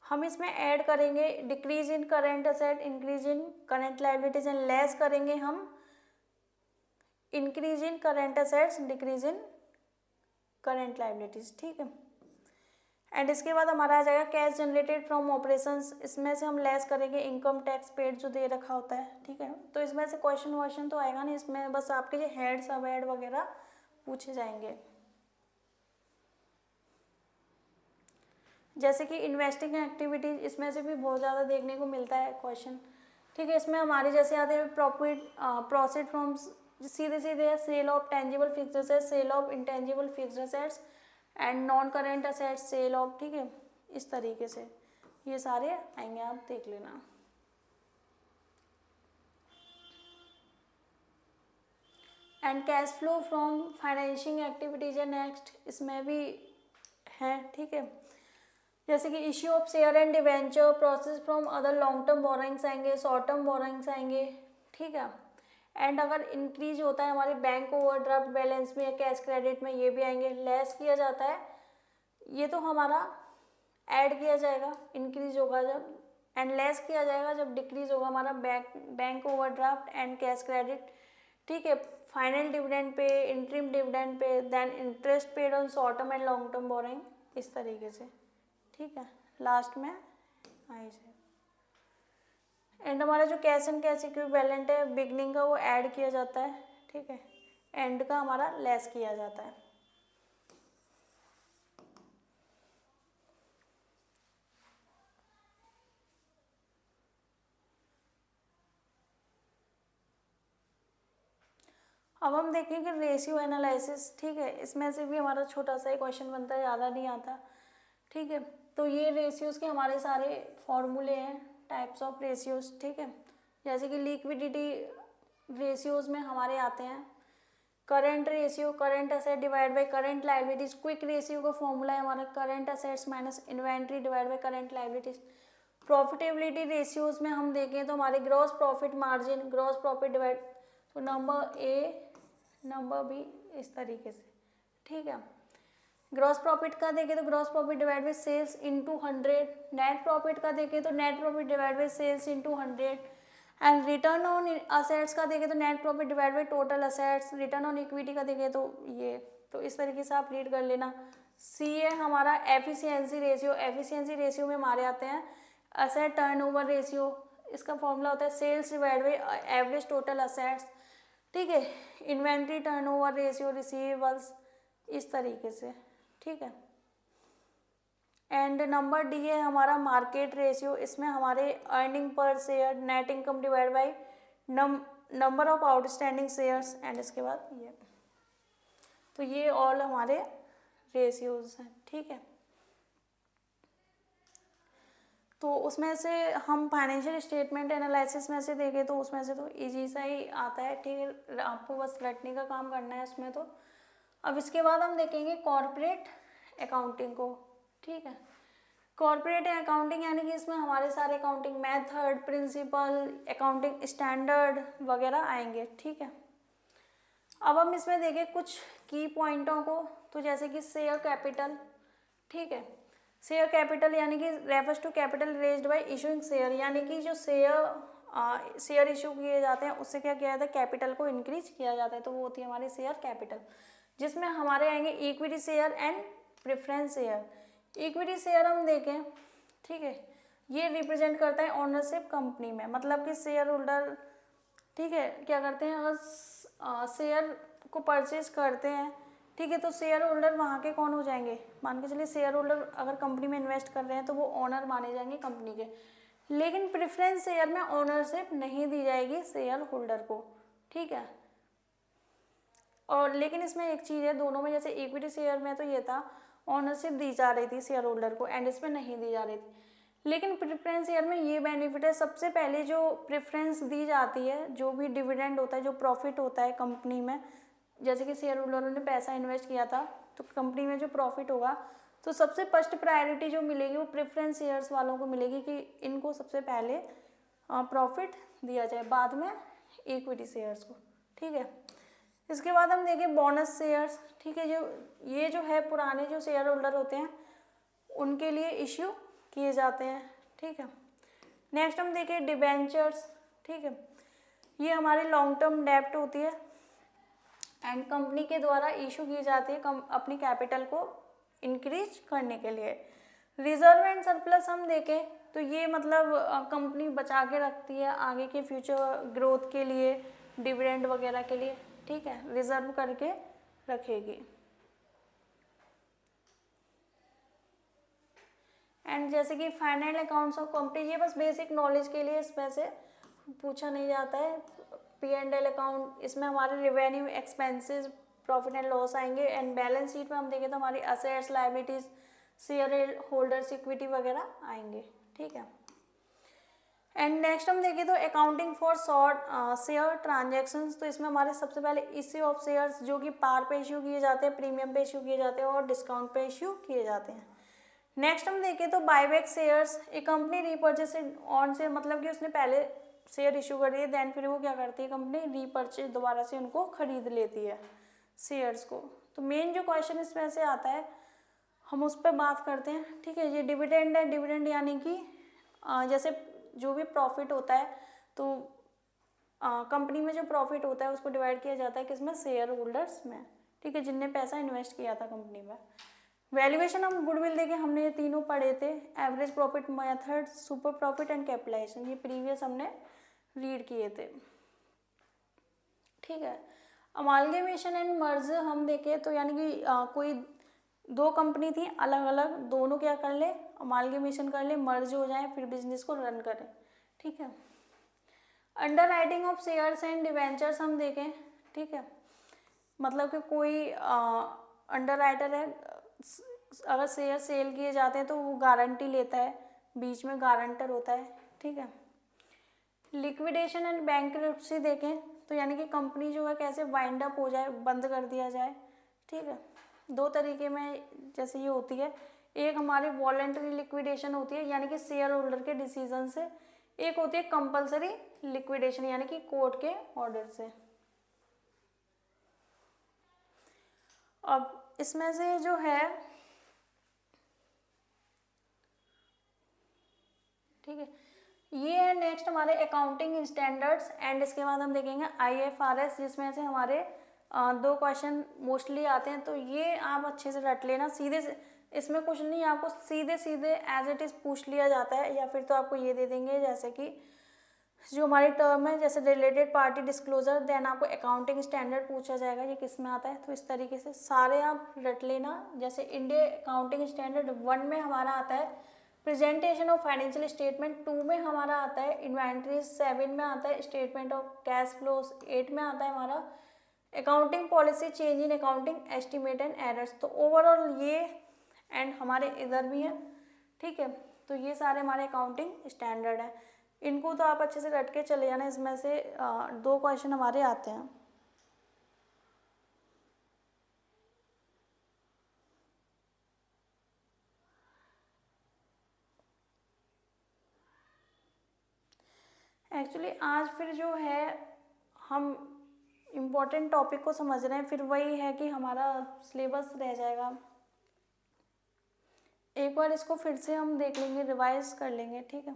Speaker 1: हम इसमें ऐड करेंगे decrease in current asset, increase in current liabilities, and less करेंगे हम increase in current assets, decrease in current liabilities, ठीक है। एंड इसके बाद हमारा आ जाएगा कैश जनरेटेड फ्रॉम ऑपरेशंस, इसमें से हम लेस करेंगे इनकम टैक्स पेड जो दे रखा होता है, ठीक है। तो इसमें से क्वेश्चन वोश्चन तो आएगा नहीं, इसमें बस आपके जो हेड सब हेड वगैरह पूछे जाएंगे। जैसे कि इन्वेस्टिंग एक्टिविटीज, इसमें से भी बहुत ज़्यादा देखने को मिलता है क्वेश्चन, ठीक है। इसमें हमारे जैसे आते हैं प्रोफिट फ्रॉम सीधे सीधे sale of tangible fixed assets, sale of intangible fixed assets, and non current assets sale of, ठीक है, इस तरीके से ये सारे आएंगे, आप देख लेना। And cash flow from financing activities है नेक्स्ट, इसमें भी है, ठीक है। जैसे कि issue of share and debenture, process from other long term borrowings आएंगे, शॉर्ट टर्म बोरिंग्स आएंगे, ठीक है। एंड अगर इंक्रीज होता है हमारे बैंक ओवरड्राफ्ट बैलेंस में या कैश क्रेडिट में, ये भी आएंगे। लेस किया जाता है, ये तो हमारा ऐड किया जाएगा, इंक्रीज होगा जब, एंड लेस किया जाएगा जब डिक्रीज होगा हमारा bank overdraft and cash credit, ठीक है। Final dividend pay, interim dividend pay, then interest paid on short term and long term borrowing, इस तरीके से, ठीक है। लास्ट में आई से एंड हमारा जो कैश एंड कैश इक्विवेलेंट है बिगनिंग का वो ऐड किया जाता है, ठीक है, एंड का हमारा लेस किया जाता है। अब हम देखेंगे रेशियो एनालिसिस, ठीक है, इसमें से भी हमारा छोटा सा ही क्वेश्चन बनता है, ज़्यादा नहीं आता, ठीक है। तो ये रेशियोज के हमारे सारे फॉर्मूले हैं, टाइप्स ऑफ रेशियोज, ठीक है। जैसे कि लिक्विडिटी रेशियोज में हमारे आते हैं current ratio, current asset divide by current liabilities. Quick ratio का फॉर्मूला है हमारा current assets minus inventory divide by current liabilities. Profitability ratios में हम देखें तो हमारे gross profit margin, gross profit divide, तो नंबर ए नंबर बी, इस तरीके से, ठीक है। ग्रॉस प्रॉफिट का देखें तो gross profit divide by sales into 100, net profit का देखें तो net profit divide by sales into 100, and return on assets का देखें तो net profit divide by total assets, return on equity का देखें तो ये, तो इस तरीके से आप रीड कर लेना। सी है हमारा एफिशिएंसी रेशियो, एफिशिएंसी रेशियो में हमारे आते हैं असेट टर्नओवर रेशियो, इसका फॉर्मूला होता है sales divide by average total assets, ठीक है। इन्वेंट्री टर्नओवर रेशियो, रिसीवेबल्स, इस तरीके से, ठीक है। एंड नंबर डी है हमारा मार्केट रेशियो, इसमें हमारे earning per share, net income divide by number of outstanding shares, and इसके बाद ये, तो ये ऑल हमारे रेशियोज हैं, ठीक है। तो उसमें से हम फाइनेंशियल स्टेटमेंट एनालिसिस में से देखें तो उसमें से तो इजी सा ही आता है, ठीक है, आपको बस रटने का काम करना है उसमें तो। अब इसके बाद हम देखेंगे कॉर्पोरेट अकाउंटिंग को, ठीक है। कॉर्पोरेट अकाउंटिंग यानी कि इसमें हमारे सारे accounting method, principle, accounting standard वगैरह आएंगे, ठीक है। अब हम इसमें देखें कुछ की पॉइंटों को, तो जैसे कि शेयर कैपिटल, ठीक है, शेयर कैपिटल यानी कि refers to capital raised by issuing share, यानी कि जो शेयर इशू किए जाते हैं उससे क्या किया जाता है, कैपिटल को इंक्रीज किया जाता है, तो वो होती है हमारी शेयर कैपिटल, जिसमें हमारे आएंगे equity share and preference share. Equity share हम देखें, ठीक है, ये रिप्रेजेंट करता है ओनरशिप कंपनी में, मतलब कि शेयर होल्डर, ठीक है, क्या करते हैं, अगर शेयर को परचेज करते हैं, ठीक है, तो शेयर होल्डर वहाँ के कौन हो जाएंगे, मान के चलिए शेयर होल्डर अगर कंपनी में इन्वेस्ट कर रहे हैं तो वो ओनर माने जाएंगे कंपनी के। लेकिन प्रेफरेंस शेयर में ओनरशिप नहीं दी जाएगी शेयर होल्डर को, ठीक है। और लेकिन इसमें एक चीज़ है, दोनों में, जैसे इक्विटी शेयर में तो ये था ओनरशिप दी जा रही थी शेयर होल्डर को, एंड इसमें नहीं दी जा रही थी। लेकिन प्रेफरेंस शेयर में ये बेनिफिट है, सबसे पहले जो प्रेफरेंस दी जाती है, जो भी डिविडेंड होता है, जो प्रॉफिट होता है कंपनी में, जैसे कि शेयर होल्डरों ने पैसा इन्वेस्ट किया था तो कंपनी में जो प्रॉफिट होगा, तो सबसे फर्स्ट प्रायोरिटी जो मिलेगी वो प्रेफरेंस शेयर्स वालों को मिलेगी कि इनको सबसे पहले प्रॉफिट दिया जाए, बाद में इक्विटी शेयर्स को, ठीक है। इसके बाद हम देखें बोनस शेयर्स, ठीक है, ये जो है पुराने जो शेयर होल्डर होते हैं उनके लिए इश्यू किए जाते हैं, ठीक है। नेक्स्ट हम देखें डिबेंचर्स, ठीक है, ये हमारी लॉन्ग टर्म डेब्ट होती है एंड कंपनी के द्वारा इशू की जाती है अपनी कैपिटल को इंक्रीज करने के लिए। रिजर्व एंड सरप्लस हम देखें तो ये मतलब कंपनी बचा के रखती है आगे के फ्यूचर ग्रोथ के लिए, डिविडेंड वगैरह के लिए, ठीक है, रिजर्व करके रखेगी। एंड जैसे कि फाइनल अकाउंट्स ऑफ कंपनी, ये बस बेसिक नॉलेज के लिए इसमें से पूछा नहीं जाता है। P&L अकाउंट, इसमें हमारे revenue, expenses, profit and loss आएंगे, एंड बैलेंस शीट में हम देखें तो हमारी assets, liabilities, share holders equity वगैरह आएंगे, ठीक है। एंड नेक्स्ट हम देखें तो accounting for short share transactions, तो इसमें हमारे सबसे पहले इश्यू ऑफ शेयर्स, जो कि पार पे इश्यू किए जाते हैं, प्रीमियम पे इश्यू किए जाते हैं और डिस्काउंट पे इश्यू किए जाते हैं। नेक्स्ट हम देखें तो buyback shares, A company repurchase on से, मतलब कि उसने पहले शेयर इशू कर दिए, देन फिर वो क्या करती है, कंपनी रीपर्चेज दोबारा से उनको खरीद लेती है शेयर्स को। तो मेन जो क्वेश्चन इसमें से आता है हम उस पर बात करते हैं, ठीक है। ये डिविडेंड है, डिविडेंड यानी कि जैसे जो भी प्रॉफिट होता है तो कंपनी में जो प्रॉफिट होता है उसको डिवाइड किया जाता है किसमें, शेयर होल्डर्स में, ठीक है, जिनने पैसा इन्वेस्ट किया था कंपनी में। वैल्यूएशन हम गुडविल देखे, हमने ये तीनों पढ़े थे, average profit method, super profit and capitalisation, ये प्रीवियस हमने रीड किए थे, ठीक है। अमालगेमेशन एंड मर्ज हम देखें तो यानी कि कोई दो कंपनी थी अलग अलग, दोनों क्या कर ले, अमालगेमेशन कर ले, मर्ज हो जाए, फिर बिजनेस को रन करें, ठीक है। Under writing of shares and debentures हम देखें, ठीक है, मतलब कि कोई अंडर राइटर है, अगर शेयर सेल किए जाते हैं तो वो गारंटी लेता है, बीच में गारंटर होता है, ठीक है। लिक्विडेशन एंड बैंकरप्सी देखें तो यानी कि कंपनी जो है कैसे वाइंड अप हो जाए, बंद कर दिया जाए, ठीक है। दो तरीके में जैसे ये होती है, एक हमारी वॉलंटरी लिक्विडेशन होती है यानी कि शेयर होल्डर के डिसीजन से, एक होती है कंपलसरी लिक्विडेशन यानी कि कोर्ट के ऑर्डर से। अब इसमें से जो है, ठीक है, ये है नेक्स्ट हमारे अकाउंटिंग स्टैंडर्ड्स, एंड इसके बाद हम देखेंगे IFRS, जिसमें से हमारे दो क्वेश्चन मोस्टली आते हैं, तो ये आप अच्छे से रट लेना, सीधे से इसमें कुछ नहीं, आपको सीधे सीधे एज इट इज़ पूछ लिया जाता है, या फिर तो आपको ये दे देंगे जैसे कि जो हमारी टर्म है, जैसे रिलेटेड पार्टी डिस्क्लोजर, देन आपको अकाउंटिंग स्टैंडर्ड पूछा जाएगा ये किस में आता है, तो इस तरीके से सारे आप रट लेना। जैसे इंडिया अकाउंटिंग स्टैंडर्ड 1 में हमारा आता है प्रेजेंटेशन ऑफ फाइनेंशियल स्टेटमेंट, 2 में हमारा आता है इन्वेंट्रीज, 7 में आता है स्टेटमेंट ऑफ कैश फ्लोज, 8 में आता है हमारा accounting policy change in accounting estimate and errors. तो ओवरऑल ये एंड हमारे इधर भी है, ठीक है। तो ये सारे हमारे अकाउंटिंग स्टैंडर्ड हैं, इनको तो आप अच्छे से रट के चले जाना, इसमें से दो क्वेश्चन हमारे आते हैं। एक्चुअली आज फिर जो है हम इम्पोर्टेंट टॉपिक को समझ रहे हैं, फिर वही है कि हमारा सिलेबस रह जाएगा, एक बार इसको फिर से हम देख लेंगे, रिवाइज कर लेंगे, ठीक है।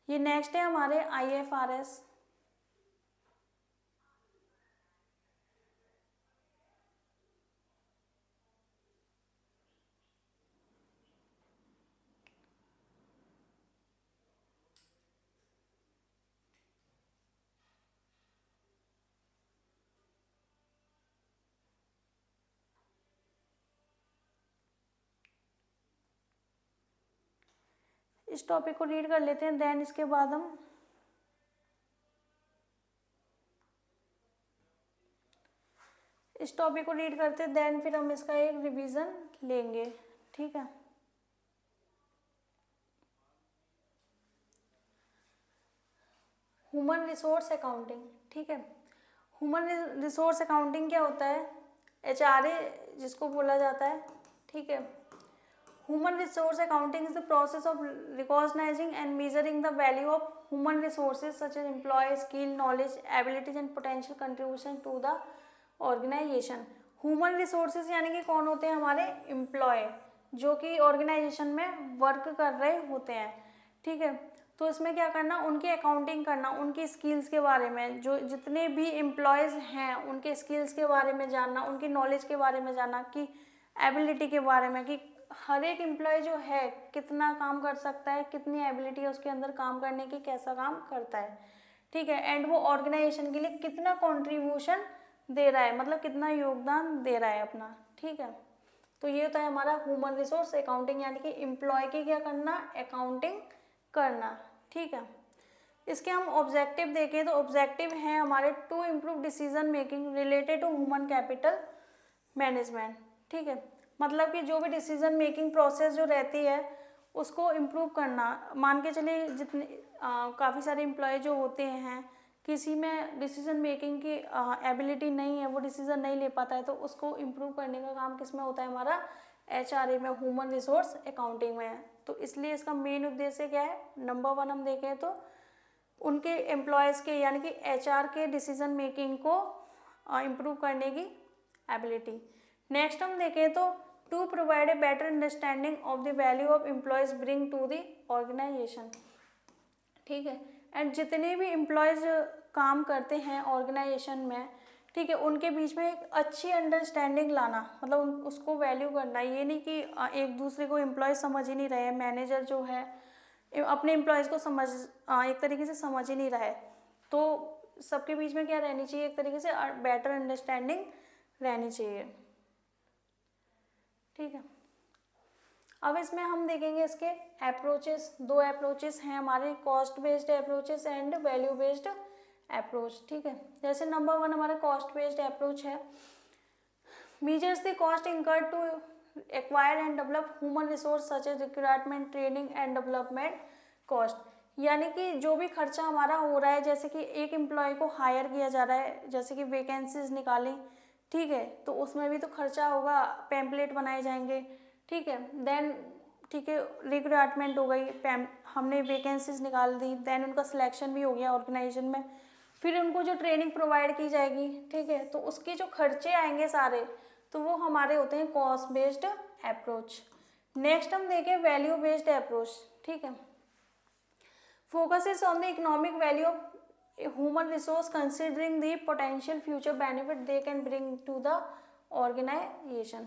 Speaker 1: ये नेक्स्ट है हमारे IFRS। इस टॉपिक को रीड कर लेते हैं, देन इसके बाद हम इस टॉपिक को रीड करते हैं, देन फिर हम इसका एक रिवीजन लेंगे, ठीक है। ह्यूमन रिसोर्स अकाउंटिंग, ठीक है। ह्यूमन रिसोर्स अकाउंटिंग क्या होता है? HRA जिसको बोला जाता है, ठीक है। Human resource accounting is the process of recognising and measuring the value of human resources such as employ, skill, knowledge, abilities and potential contribution to the organisation. Human resources यानी कि कौन होते हैं? हमारे एम्प्लॉय, जो कि ऑर्गेनाइजेशन में वर्क कर रहे होते हैं, ठीक है। तो इसमें क्या करना? उनकी अकाउंटिंग करना, उनकी स्किल्स के बारे में, जो जितने भी एम्प्लॉयज़ हैं उनके स्किल्स के बारे में जानना, उनकी नॉलेज के बारे में जानना, कि एबिलिटी के बारे में, कि हर एक एम्प्लॉय जो है कितना काम कर सकता है, कितनी एबिलिटी है उसके अंदर काम करने की, कैसा काम करता है, ठीक है। एंड वो ऑर्गेनाइजेशन के लिए कितना कंट्रीब्यूशन दे रहा है, मतलब कितना योगदान दे रहा है अपना, ठीक है। तो ये होता है हमारा ह्यूमन रिसोर्स अकाउंटिंग, यानी कि एम्प्लॉय की क्या करना? अकाउंटिंग करना, ठीक है। इसके हम ऑब्जेक्टिव देखें तो ऑब्जेक्टिव हैं हमारे to improve decision making related to human capital management, ठीक है। मतलब कि जो भी डिसीजन मेकिंग प्रोसेस जो रहती है उसको इम्प्रूव करना। मान के चलिए जितने काफ़ी सारे एम्प्लॉय जो होते हैं, किसी में डिसीजन मेकिंग की एबिलिटी नहीं है, वो डिसीजन नहीं ले पाता है, तो उसको इम्प्रूव करने का काम किस में होता है? हमारा HRA में, ह्यूमन रिसोर्स अकाउंटिंग में है। तो इसलिए इसका मेन उद्देश्य क्या है? नंबर 1 हम देखें तो उनके एम्प्लॉयज़ के यानी कि HR के डिसीजन मेकिंग को इम्प्रूव करने की एबिलिटी। नेक्स्ट हम देखें तो to provide a better understanding of the value of employees bring to the organisation, ठीक है। एंड जितने भी एम्प्लॉयज़ काम करते हैं ऑर्गेनाइजेशन में, ठीक है, उनके बीच में एक अच्छी अंडरस्टैंडिंग लाना, मतलब उसको वैल्यू करना। ये नहीं कि एक दूसरे को एम्प्लॉय समझ ही नहीं रहे, मैनेजर जो है अपने एम्प्लॉयज़ को एक तरीके से समझ ही नहीं रहा है, तो सबके बीच में क्या रहनी चाहिए? एक तरीके से बेटर अंडरस्टैंडिंग रहनी चाहिए, ठीक है। अब इसमें हम देखेंगे इसके अप्रोचेस। 2 अप्रोचेस हैं हमारे, cost based approaches and value based approach, ठीक है। जैसे नंबर 1 हमारा कॉस्ट बेस्ड अप्रोच है। Measures the cost incurred to acquire and develop human resource such as recruitment, training and development cost. यानी कि जो भी खर्चा हमारा हो रहा है, जैसे कि एक एम्प्लॉय को हायर किया जा रहा है, जैसे कि वैकेंसीज निकाली, ठीक है, तो उसमें भी तो खर्चा होगा, पैम्पलेट बनाए जाएंगे, ठीक है। देन ठीक है, रिक्रूटमेंट हो गई, हमने वैकेंसीज निकाल दी, देन उनका सिलेक्शन भी हो गया ऑर्गेनाइजेशन में, फिर उनको जो ट्रेनिंग प्रोवाइड की जाएगी, ठीक है, तो उसके जो खर्चे आएंगे सारे, तो वो हमारे होते हैं कॉस्ट बेस्ड अप्रोच। नेक्स्ट हम देखें वैल्यू बेस्ड अप्रोच, ठीक है। Focuses on the economic value of human resource considering the potential future benefit they can bring to the organisation,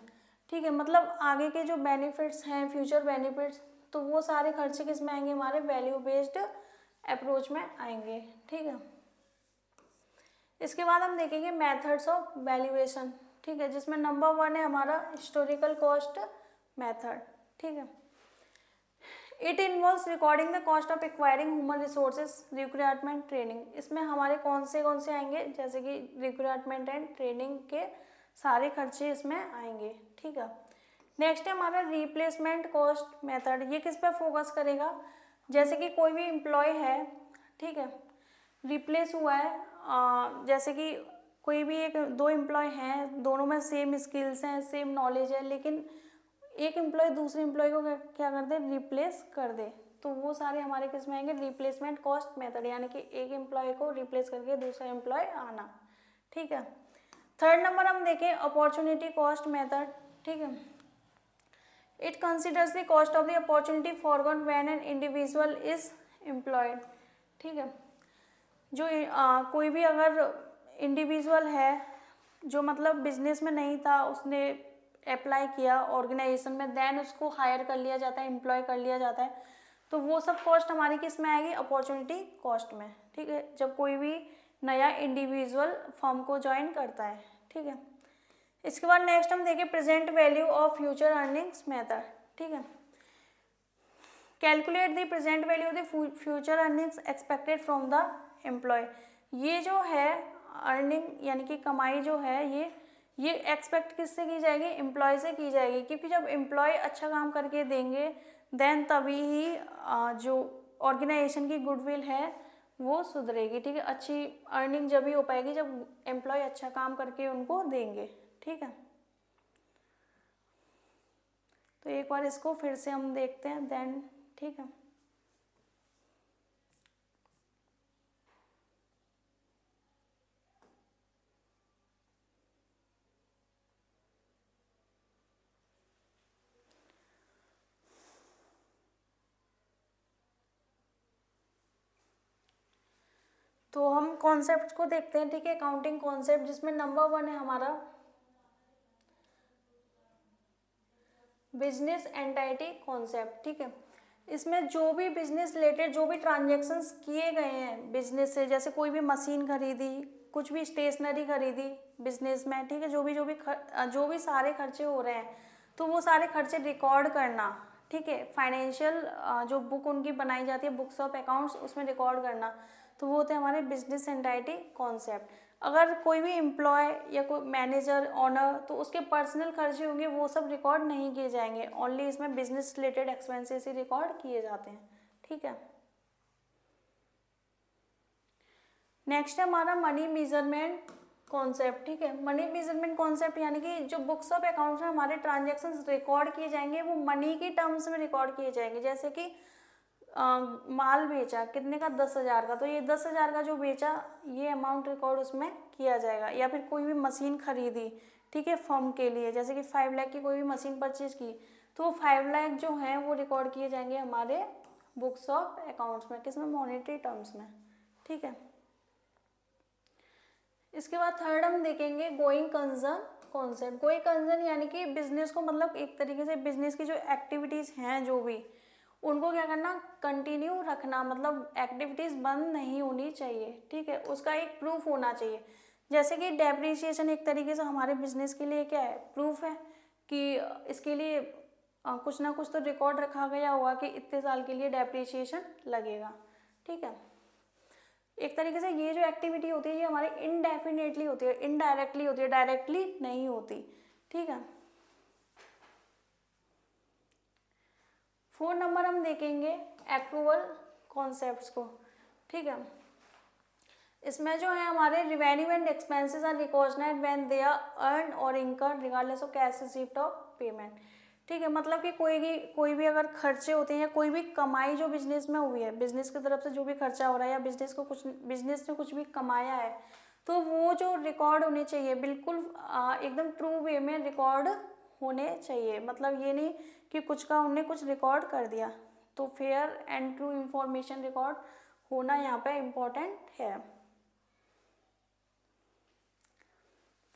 Speaker 1: ठीक है। मतलब आगे के जो बेनिफिट्स हैं, फ्यूचर बेनिफिट्स, तो वो सारे खर्चे किस में आएंगे? हमारे वैल्यू बेस्ड अप्रोच में आएंगे, ठीक है। इसके बाद हम देखेंगे मेथड्स ऑफ वैल्यूएशन, ठीक है, जिसमें नंबर 1 है हमारा हिस्टोरिकल कॉस्ट मेथड, ठीक है। It involves recording the cost of acquiring human resources, recruitment, training. इसमें हमारे कौन से आएंगे? जैसे कि रिक्रूटमेंट एंड ट्रेनिंग के सारे खर्चे इसमें आएंगे, ठीक है। नेक्स्ट है हमारा रिप्लेसमेंट कॉस्ट मेथड। ये किस पर फोकस करेगा? जैसे कि कोई भी एम्प्लॉय है, ठीक है, रिप्लेस हुआ है, जैसे कि कोई भी 2 एम्प्लॉय हैं, दोनों में सेम स्किल्स हैं, सेम नॉलेज है, लेकिन एक एम्प्लॉय दूसरे एम्प्लॉय को क्या कर दे? रिप्लेस कर दे, तो वो सारे हमारे किस में आएंगे? रिप्लेसमेंट कॉस्ट मेथड, यानी कि एक एम्प्लॉय को रिप्लेस करके दूसरा एम्प्लॉय आना, ठीक है। थर्ड नंबर हम देखें अपॉर्चुनिटी कॉस्ट मेथड, ठीक है। It considers the cost of the opportunity foregone when an individual is employed. ठीक है, जो कोई भी अगर इंडिविजुअल है जो मतलब बिजनेस में नहीं था, उसने अप्लाई किया ऑर्गेनाइजेशन में, देन उसको हायर कर लिया जाता है, एम्प्लॉय कर लिया जाता है, तो वो सब कॉस्ट हमारी किस में आएगी? अपॉर्चुनिटी कॉस्ट में। ठीक है, जब कोई भी नया इंडिविजुअल फर्म को ज्वाइन करता है। ठीक है, इसके बाद नेक्स्ट हम देखें present value of future earnings method. ठीक है, calculate the present value of the future earnings expected from the employ. ये जो है अर्निंग यानी कि कमाई जो है ये एक्सपेक्ट किससे की जाएगी? एम्प्लॉय से की जाएगी, क्योंकि जब एम्प्लॉय अच्छा काम करके देंगे देन तभी ही जो ऑर्गेनाइजेशन की गुडविल है वो सुधरेगी। ठीक है, अच्छी अर्निंग जब ही हो पाएगी जब एम्प्लॉय अच्छा काम करके उनको देंगे। ठीक है, तो एक बार इसको फिर से हम देखते हैं देन। ठीक है, तो हम कॉन्सेप्ट को देखते हैं। ठीक है, अकाउंटिंग कॉन्सेप्ट, जिसमें नंबर 1 है हमारा बिजनेस एंटाइटी कॉन्सेप्ट। ठीक है, इसमें जो भी बिजनेस रिलेटेड जो भी ट्रांजैक्शंस किए गए हैं बिजनेस से, जैसे कोई भी मशीन खरीदी, कुछ भी स्टेशनरी खरीदी बिजनेस में, ठीक है, जो भी सारे खर्चे हो रहे हैं तो वो सारे खर्चे रिकॉर्ड करना। ठीक है, फाइनेंशियल जो बुक उनकी बनाई जाती है, बुक्स ऑफ अकाउंट्स, उसमें रिकॉर्ड करना, तो वो होते हैं हमारे बिजनेस एंटाइटी कॉन्सेप्ट। अगर कोई भी एम्प्लॉय या कोई मैनेजर ओनर, तो उसके पर्सनल खर्चे होंगे वो सब रिकॉर्ड नहीं किए जाएंगे, ओनली इसमें बिजनेस रिलेटेड एक्सपेंसेस ही रिकॉर्ड किए जाते हैं। ठीक है, नेक्स्ट है हमारा मनी मेजरमेंट कॉन्सेप्ट। ठीक है, मनी मेजरमेंट कॉन्सेप्ट यानी कि जो बुक्स ऑफ अकाउंट्स में हमारे ट्रांजेक्शन्स रिकॉर्ड किए जाएंगे वो मनी की टर्म्स में रिकॉर्ड किए जाएंगे। जैसे कि माल बेचा कितने का? 10,000 का, तो ये 10,000 का जो बेचा ये अमाउंट रिकॉर्ड उसमें किया जाएगा। या फिर कोई भी मशीन खरीदी, ठीक है, फर्म के लिए, जैसे कि 5 लाख की कोई भी मशीन परचेज की, तो वो 5 लाख जो हैं वो रिकॉर्ड किए जाएंगे हमारे बुक्स ऑफ अकाउंट्स में, किसमें? मॉनेटरी टर्म्स में। ठीक है, इसके बाद थर्ड हम देखेंगे going concern concept. Going concern यानी कि बिजनेस को मतलब एक तरीके से बिजनेस की जो एक्टिविटीज़ हैं जो भी, उनको क्या करना? कंटिन्यू रखना, मतलब एक्टिविटीज़ बंद नहीं होनी चाहिए। ठीक है, उसका एक प्रूफ होना चाहिए। जैसे कि डेप्रिसिएशन एक तरीके से हमारे बिजनेस के लिए क्या है? प्रूफ है कि इसके लिए कुछ ना कुछ तो रिकॉर्ड रखा गया होगा कि इतने साल के लिए डेप्रिसिएशन लगेगा। ठीक है, एक तरीके से ये जो एक्टिविटी होती है ये हमारी इनडेफिनेटली होती है, इनडायरेक्टली होती है, डायरेक्टली नहीं होती। ठीक है, 4 नंबर हम देखेंगे एक्रूवल कॉन्सेप्ट्स को। ठीक है, इसमें जो है हमारे revenue and expenses are recognised when they are earned और incurred regardless of cash receipt of payment. ठीक है, मतलब कि कोई भी अगर खर्चे होते हैं या कोई भी कमाई जो बिजनेस में हुई है, बिजनेस की तरफ से जो भी खर्चा हो रहा है या बिजनेस ने कुछ भी कमाया है, तो वो जो रिकॉर्ड होने चाहिए बिल्कुल एकदम ट्रू वे में रिकॉर्ड होने चाहिए। मतलब ये नहीं कि कुछ का उनने कुछ रिकॉर्ड कर दिया, तो fair and true information record होना यहाँ पे इम्पोर्टेंट है।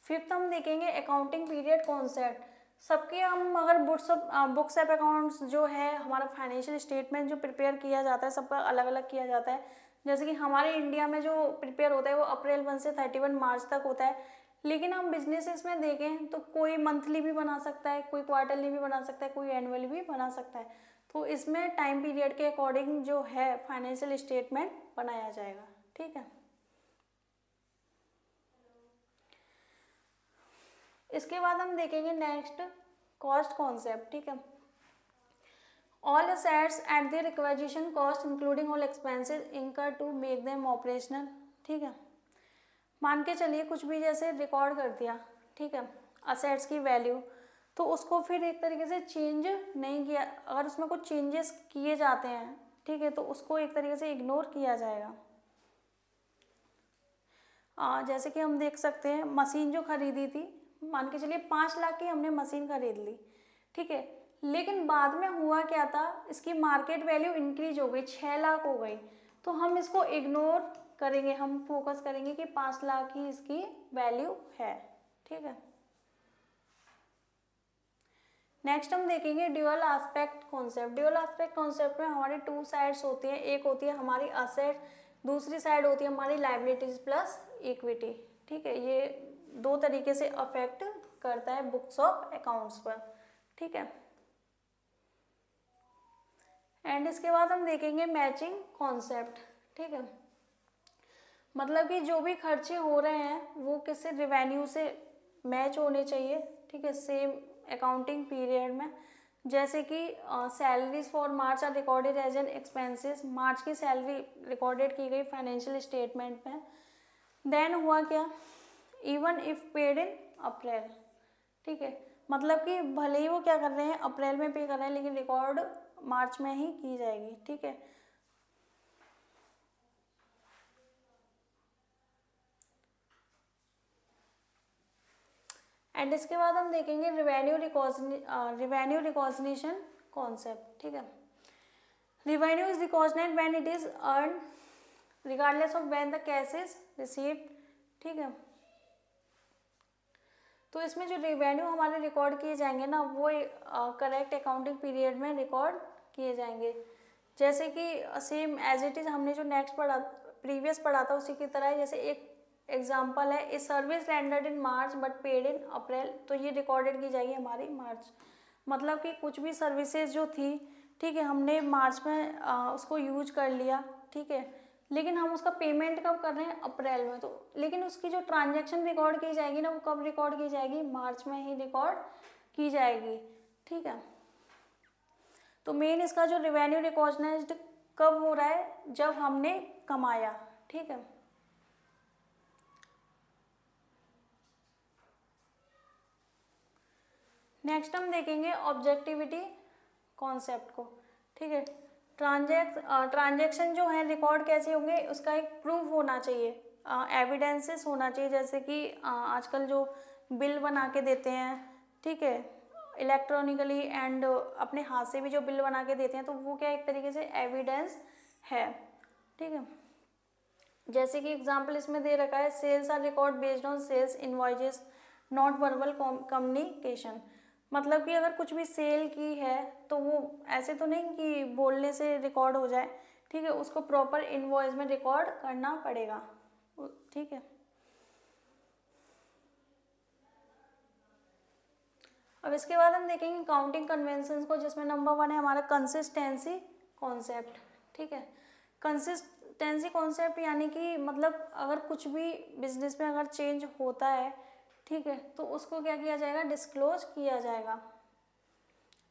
Speaker 1: फिफ्थ हम देखेंगे अकाउंटिंग पीरियड कॉन्सेप्ट। सबके हम अगर बुक्स ऑफ अकाउंट्स जो है हमारा फाइनेंशियल स्टेटमेंट जो प्रिपेयर किया जाता है सबका अलग अलग किया जाता है। जैसे कि हमारे इंडिया में जो प्रिपेयर होता है वो अप्रैल 1 से 31 मार्च तक होता है, लेकिन हम बिजनेसेस में देखें तो कोई मंथली भी बना सकता है, कोई क्वार्टरली भी बना सकता है, कोई एनुअली भी बना सकता है। तो इसमें टाइम पीरियड के अकॉर्डिंग जो है फाइनेंशियल स्टेटमेंट बनाया जाएगा। ठीक है, इसके बाद हम देखेंगे नेक्स्ट कॉस्ट कॉन्सेप्ट। ठीक है, all assets at the requisition cost including all expenses इनकर टू मेक देम ऑपरेशनल। ठीक है, मान के चलिए कुछ भी जैसे रिकॉर्ड कर दिया, ठीक है, असेट्स की वैल्यू, तो उसको फिर एक तरीके से चेंज नहीं किया, अगर उसमें कुछ चेंजेस किए जाते हैं, ठीक है, तो उसको एक तरीके से इग्नोर किया जाएगा। जैसे कि हम देख सकते हैं मशीन जो खरीदी थी, मान के चलिए 5 लाख की हमने मशीन खरीद ली, ठीक है, लेकिन बाद में हुआ क्या था, इसकी मार्केट वैल्यू इंक्रीज हो गई, 6 लाख हो गई। तो हम इसको इग्नोर करेंगे, हम फोकस करेंगे कि 5 लाख ही इसकी वैल्यू है। ठीक है, नेक्स्ट हम देखेंगे dual aspect concept. Dual aspect concept में हमारी 2 साइड्स होती हैं, एक होती है हमारी असेट, दूसरी साइड होती है हमारी लायबिलिटीज प्लस इक्विटी। ठीक है, ये 2 तरीके से अफेक्ट करता है बुक्स ऑफ अकाउंट्स पर। ठीक है, एंड इसके बाद हम देखेंगे मैचिंग कॉन्सेप्ट। ठीक है, मतलब कि जो भी खर्चे हो रहे हैं वो किससे, रेवेन्यू से मैच होने चाहिए। ठीक है, सेम अकाउंटिंग पीरियड में, जैसे कि salaries for March are recorded as an expenses, March की सैलरी रिकॉर्डेड की गई फाइनेंशियल स्टेटमेंट में। देन हुआ क्या, even if paid in April. ठीक है, मतलब कि भले ही वो क्या कर रहे हैं, अप्रैल में पे कर रहे हैं, लेकिन रिकॉर्ड मार्च में ही की जाएगी। ठीक है, एंड इसके बाद हम देखेंगे रिवेन्यू रिकॉग्निशन कॉन्सेप्ट। ठीक है, revenue is recognised when it is earn regardless of when the cash is received. ठीक है, तो इसमें जो रेवेन्यू हमारे रिकॉर्ड किए जाएंगे ना, वो करेक्ट अकाउंटिंग पीरियड में रिकॉर्ड किए जाएंगे। जैसे कि सेम एज इट इज हमने जो नेक्स्ट प्रीवियस पढ़ा था उसी की तरह है। जैसे एक एग्जांपल है, a service rendered in March but paid in April, तो ये रिकॉर्डेड की जाएगी हमारी मार्च। मतलब कि कुछ भी सर्विसेज जो थी, ठीक है, हमने मार्च में उसको यूज कर लिया। ठीक है, लेकिन हम उसका पेमेंट कब कर रहे हैं, अप्रैल में। तो लेकिन उसकी जो ट्रांजैक्शन रिकॉर्ड की जाएगी ना, वो कब रिकॉर्ड की जाएगी, मार्च में ही रिकॉर्ड की जाएगी। ठीक है, तो मेन इसका जो रेवेन्यू रिकॉग्नाइज्ड कब हो रहा है, जब हमने कमाया। ठीक है, नेक्स्ट हम देखेंगे ऑब्जेक्टिविटी कॉन्सेप्ट को। ठीक है, ट्रांजैक्शन जो है रिकॉर्ड कैसे होंगे, उसका एक प्रूफ होना चाहिए, एविडेंसेस होना चाहिए। जैसे कि आजकल जो बिल बना के देते हैं, ठीक है, इलेक्ट्रॉनिकली एंड अपने हाथ से भी जो बिल बना के देते हैं, तो वो क्या एक तरीके से एविडेंस है। ठीक है, जैसे कि एग्जांपल इसमें दे रखा है, sales are record based on sales invoices not verbal communication. मतलब कि अगर कुछ भी सेल की है तो वो ऐसे तो नहीं कि बोलने से रिकॉर्ड हो जाए। ठीक है, उसको प्रॉपर इनवॉइस में रिकॉर्ड करना पड़ेगा। ठीक है, अब इसके बाद हम देखेंगे काउंटिंग कन्वेंशंस को, जिसमें नंबर 1 है हमारा कंसिस्टेंसी कॉन्सेप्ट। ठीक है, कंसिस्टेंसी कॉन्सेप्ट यानी कि मतलब अगर कुछ भी बिजनेस में अगर चेंज होता है, ठीक है, तो उसको क्या किया जाएगा, डिस्क्लोज किया जाएगा।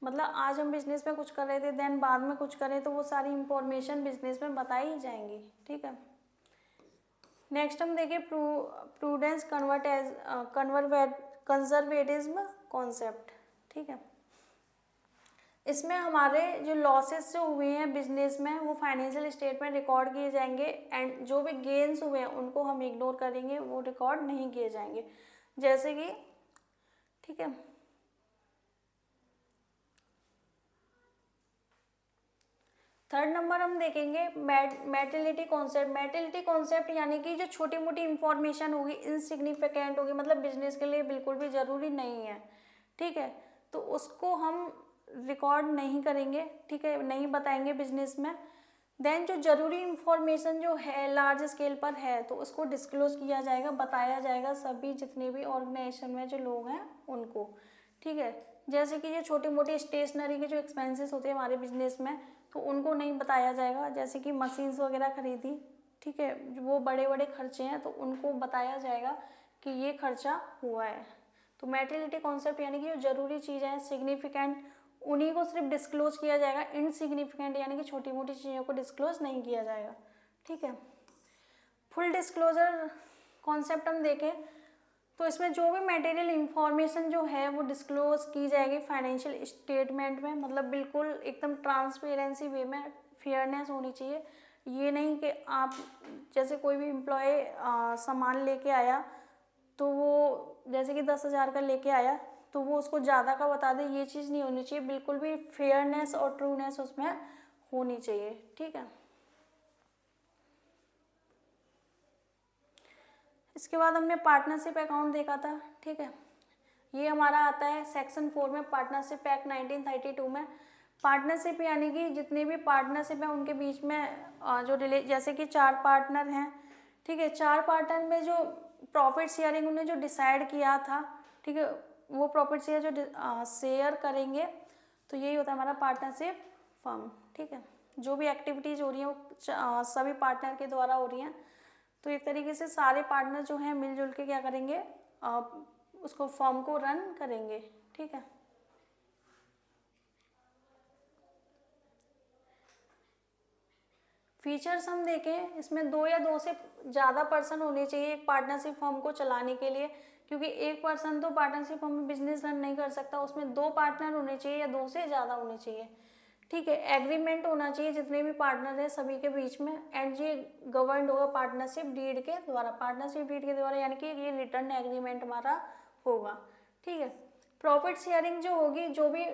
Speaker 1: मतलब आज हम बिजनेस में कुछ कर रहे थे, देन बाद में कुछ करें, तो वो सारी इंफॉर्मेशन बिजनेस में बताई जाएंगी। ठीक है, नेक्स्ट हम देखें प्रूडेंस कंजर्वेटिज्म कॉन्सेप्ट। ठीक है, इसमें हमारे जो लॉसेस जो हुए हैं बिजनेस में, वो फाइनेंशियल स्टेटमेंट रिकॉर्ड किए जाएंगे, एंड जो भी गेन्स हुए हैं उनको हम इग्नोर करेंगे, वो रिकॉर्ड नहीं किए जाएंगे। जैसे कि, ठीक है, थर्ड नंबर हम देखेंगे मेटिलिटी कॉन्सेप्ट। मेटिलिटी कॉन्सेप्ट यानी कि जो छोटी मोटी इंफॉर्मेशन होगी, इनसिग्निफिकेंट होगी, मतलब बिजनेस के लिए बिल्कुल भी ज़रूरी नहीं है। ठीक है, तो उसको हम रिकॉर्ड नहीं करेंगे। ठीक है, नहीं बताएंगे बिजनेस में। देन जो ज़रूरी इंफॉर्मेशन जो है लार्ज स्केल पर है, तो उसको डिस्क्लोज किया जाएगा, बताया जाएगा सभी जितने भी ऑर्गेनाइजेशन में जो लोग हैं उनको। ठीक है, जैसे कि ये छोटी मोटी स्टेशनरी के जो एक्सपेंसेस होते हैं हमारे बिजनेस में, तो उनको नहीं बताया जाएगा। जैसे कि मशीन्स वगैरह खरीदी, ठीक है, वो बड़े बड़े खर्चे हैं, तो उनको बताया जाएगा कि ये खर्चा हुआ है। तो मेटिलिटी कॉन्सेप्ट यानी कि जो ज़रूरी चीज़ें हैं, सिग्निफिकेंट, उन्हीं को सिर्फ डिस्क्लोज किया जाएगा। इनसिग्निफिकेंट यानी कि छोटी मोटी चीज़ों को डिस्क्लोज नहीं किया जाएगा। ठीक है, फुल डिस्क्लोजर कॉन्सेप्ट हम देखें तो इसमें जो भी मटेरियल इंफॉर्मेशन जो है वो डिस्क्लोज की जाएगी फाइनेंशियल स्टेटमेंट में। मतलब बिल्कुल एकदम ट्रांसपेरेंसी वे में, फेयरनेस होनी चाहिए। ये नहीं कि आप जैसे कोई भी एम्प्लॉय सामान लेके आया, तो वो जैसे कि 10,000 का लेके आया, तो वो उसको ज़्यादा का बता दे, ये चीज़ नहीं होनी चाहिए। बिल्कुल भी फेयरनेस और ट्रूनेस उसमें होनी चाहिए। ठीक है, इसके बाद हमने पार्टनरशिप अकाउंट देखा था। ठीक है, ये हमारा आता है सेक्शन 4 में, पार्टनरशिप एक्ट 1932 में। पार्टनरशिप यानी कि जितने भी पार्टनरशिप हैं उनके बीच में जो जैसे कि 4 पार्टनर हैं। ठीक है, 4 पार्टनर में जो प्रॉफिट शेयरिंग उन्होंने जो डिसाइड किया था, ठीक है, वो प्रॉफिट शेयर जो शेयर करेंगे, तो यही होता है हमारा पार्टनरशिप फर्म। ठीक है, जो भी एक्टिविटीज़ हो रही हैं वो सभी पार्टनर के द्वारा हो रही हैं। तो एक तरीके से सारे पार्टनर जो हैं मिलजुल के क्या करेंगे, उसको फर्म को रन करेंगे। ठीक है, फीचर्स हम देखें, इसमें 2 या 2 से ज़्यादा पर्सन होने चाहिए एक पार्टनरशिप फर्म को चलाने के लिए, क्योंकि एक पर्सन तो पार्टनरशिप फर्म में बिजनेस रन नहीं कर सकता। उसमें 2 पार्टनर होने चाहिए या 2 से ज़्यादा होने चाहिए। ठीक है, एग्रीमेंट होना चाहिए जितने भी पार्टनर हैं सभी के बीच में, एंड ये गवर्नड होगा पार्टनरशिप डीड के द्वारा। पार्टनरशिप डीड के द्वारा यानी कि ये रिटर्न एग्रीमेंट हमारा होगा। ठीक है, प्रॉफिट शेयरिंग जो होगी, जो भी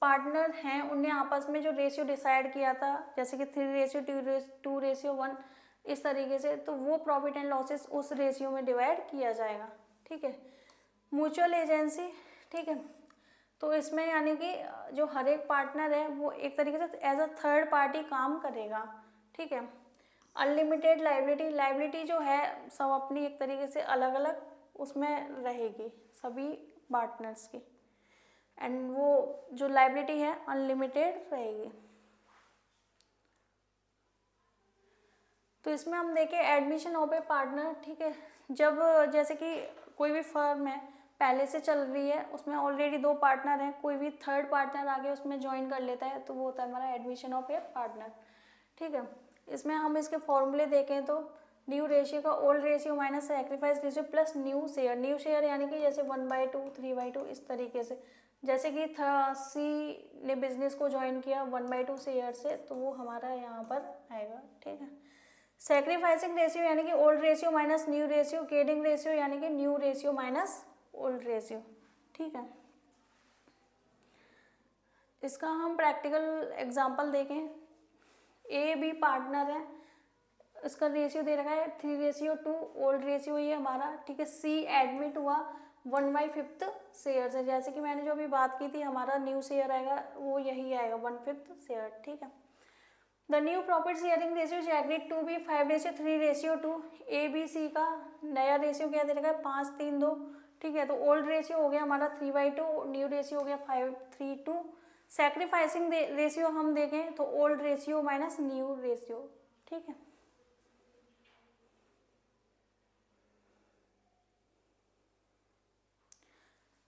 Speaker 1: पार्टनर हैं उन्हें आपस में जो रेशियो डिसाइड किया था, जैसे कि 3:2:1 इस तरीके से, तो वो प्रॉफिट एंड लॉसेस उस रेशियो में डिवाइड किया जाएगा। ठीक है, म्यूचुअल एजेंसी। ठीक है, तो इसमें यानी कि जो हर एक पार्टनर है वो एक तरीके से एज अ थर्ड पार्टी काम करेगा। ठीक है, अनलिमिटेड लाइबिलिटी। लाइबिलिटी जो है सब अपनी एक तरीके से अलग अलग उसमें रहेगी सभी पार्टनर्स की, एंड वो जो लाइबिलिटी है अनलिमिटेड रहेगी। तो इसमें हम देखें एडमिशन ऑफ ए पार्टनर। ठीक है, जब जैसे कि कोई भी फर्म है पहले से चल रही है, उसमें ऑलरेडी 2 पार्टनर हैं, कोई भी थर्ड पार्टनर आगे उसमें ज्वाइन कर लेता है, तो वो होता है हमारा एडमिशन ऑफ ए पार्टनर। ठीक है, इसमें हम इसके फॉर्मूले देखें तो न्यू रेशियो का old ratio minus sacrifice ratio plus new share. New share यानी कि जैसे 1/2, 3/2 इस तरीके से। जैसे कि सी ने बिजनेस को ज्वाइन किया 1/2 शेयर से, तो वो हमारा यहाँ पर आएगा। ठीक है, सेक्रीफाइसिंग रेशियो यानी कि old ratio minus new ratio. Gaining ratio यानी कि new ratio minus old ratio. ठीक है, इसका हम प्रैक्टिकल एग्जांपल देखें। ए बी पार्टनर है, इसका रेशियो दे रखा है 3:2, ओल्ड रेशियो ये हमारा। ठीक है, सी एडमिट हुआ 1/5 शेयर से, जैसे कि मैंने जो अभी बात की थी, हमारा न्यू शेयर आएगा वो यही आएगा 1/5 शेयर। ठीक है, the new profit sharing ratio is agreed to be 5:3:2। A B C का नया रेशियो क्या दे रखा है 5:3:2। ठीक है, तो ओल्ड रेशियो हो गया हमारा 3/2, न्यू रेशियो हो गया 5:3:2। सेक्रीफाइसिंग रेशियो हम देखें तो old ratio minus new ratio. ठीक है,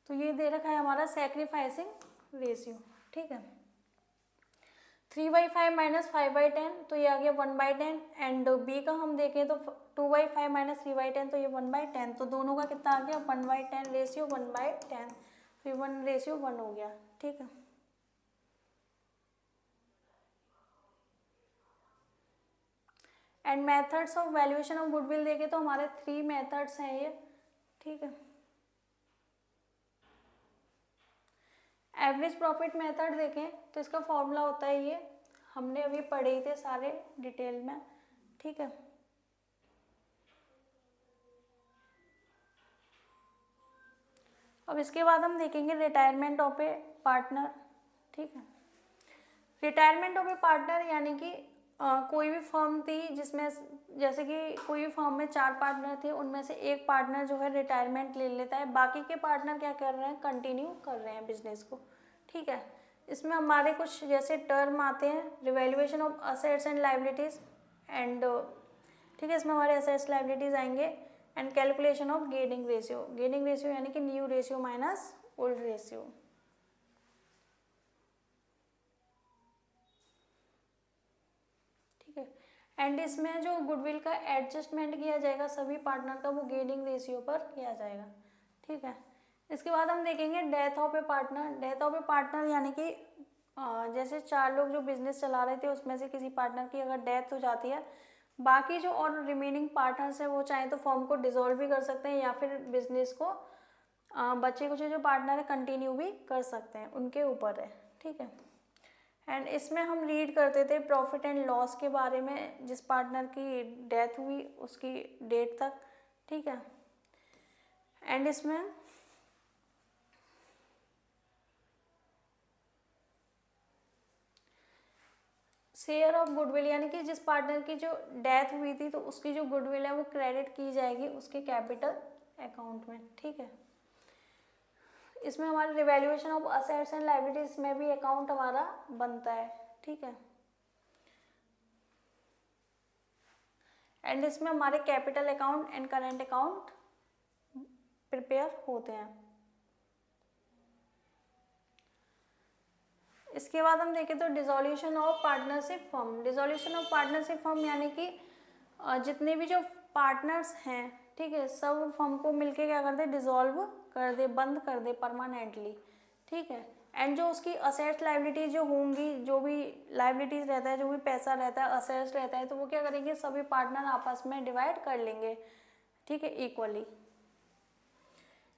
Speaker 1: तो ये दे रखा है हमारा सेक्रीफाइसिंग रेशियो। ठीक है, 3/5 माइनस 5/10, तो ये आ गया 1/10। एंड बी का हम देखें तो 2/5 माइनस 3/10, तो ये 1/10। तो दोनों का कितना आ गया 1/10 रेशियो 1/10, फिर 1:1 हो गया। ठीक है, and methods of valuation of goodwill देखे तो हमारे 3 मेथड्स हैं ये। ठीक है, एवरेज प्रॉफिट मेथड देखें तो इसका फॉर्मूला होता है ये, हमने अभी पढ़े ही थे सारे डिटेल में। ठीक है, अब इसके बाद हम देखेंगे रिटायरमेंट ऑफ ए पार्टनर। ठीक है, रिटायरमेंट ऑफ ए पार्टनर यानी कि कोई भी फर्म थी जिसमें, जैसे कि कोई भी फर्म में 4 पार्टनर थे, उनमें से एक पार्टनर जो है रिटायरमेंट ले लेता है, बाकी के पार्टनर क्या कर रहे हैं कंटिन्यू कर रहे हैं बिजनेस को। ठीक है, इसमें हमारे कुछ जैसे टर्म आते हैं, revaluation of assets and liabilities and, ठीक है, इसमें हमारे असेट्स लाइबिलिटीज़ आएंगे, and calculation of gaining ratio. Gaining ratio यानी कि new ratio minus old ratio. ठीक है, एंड इसमें जो गुडविल का एडजस्टमेंट किया जाएगा सभी पार्टनर का, वो गेनिंग रेशियो पर किया जाएगा। ठीक है, इसके बाद हम देखेंगे death of A partner. Death of A partner यानी कि जैसे 4 लोग जो बिजनेस चला रहे थे उसमें से किसी पार्टनर की अगर डेथ हो जाती है, बाकी जो और रिमेनिंग पार्टनर्स हैं वो चाहे तो फर्म को डिसॉल्व भी कर सकते हैं या फिर बिजनेस को बच्चे कुछ जो पार्टनर है कंटिन्यू भी कर सकते हैं, उनके ऊपर है, ठीक है। एंड इसमें हम रीड करते थे प्रॉफिट एंड लॉस के बारे में, जिस पार्टनर की डेथ हुई उसकी डेट तक, ठीक है। एंड इसमें शेयर ऑफ गुडविल, यानी कि जिस पार्टनर की जो डेथ हुई थी तो उसकी जो गुडविल है वो क्रेडिट की जाएगी उसके कैपिटल अकाउंट में, ठीक है। इसमें हमारे revaluation of assets and liabilities में भी अकाउंट हमारा बनता है, ठीक है। एंड इसमें हमारे capital account and current account prepare होते हैं। इसके बाद हम देखें तो dissolution of partnership firm. Dissolution of partnership firm यानी कि जितने भी जो पार्टनर्स हैं, ठीक है, सब फर्म को मिलके क्या कर दे, डिसॉल्व कर दे, बंद कर दे परमानेंटली, ठीक है। एंड जो उसकी असेट्स लायबिलिटीज जो होंगी, जो भी लायबिलिटीज रहता है, जो भी पैसा रहता है, असेट्स रहता है, तो वो क्या करेंगे, सभी पार्टनर आपस में डिवाइड कर लेंगे, ठीक है, इक्वली।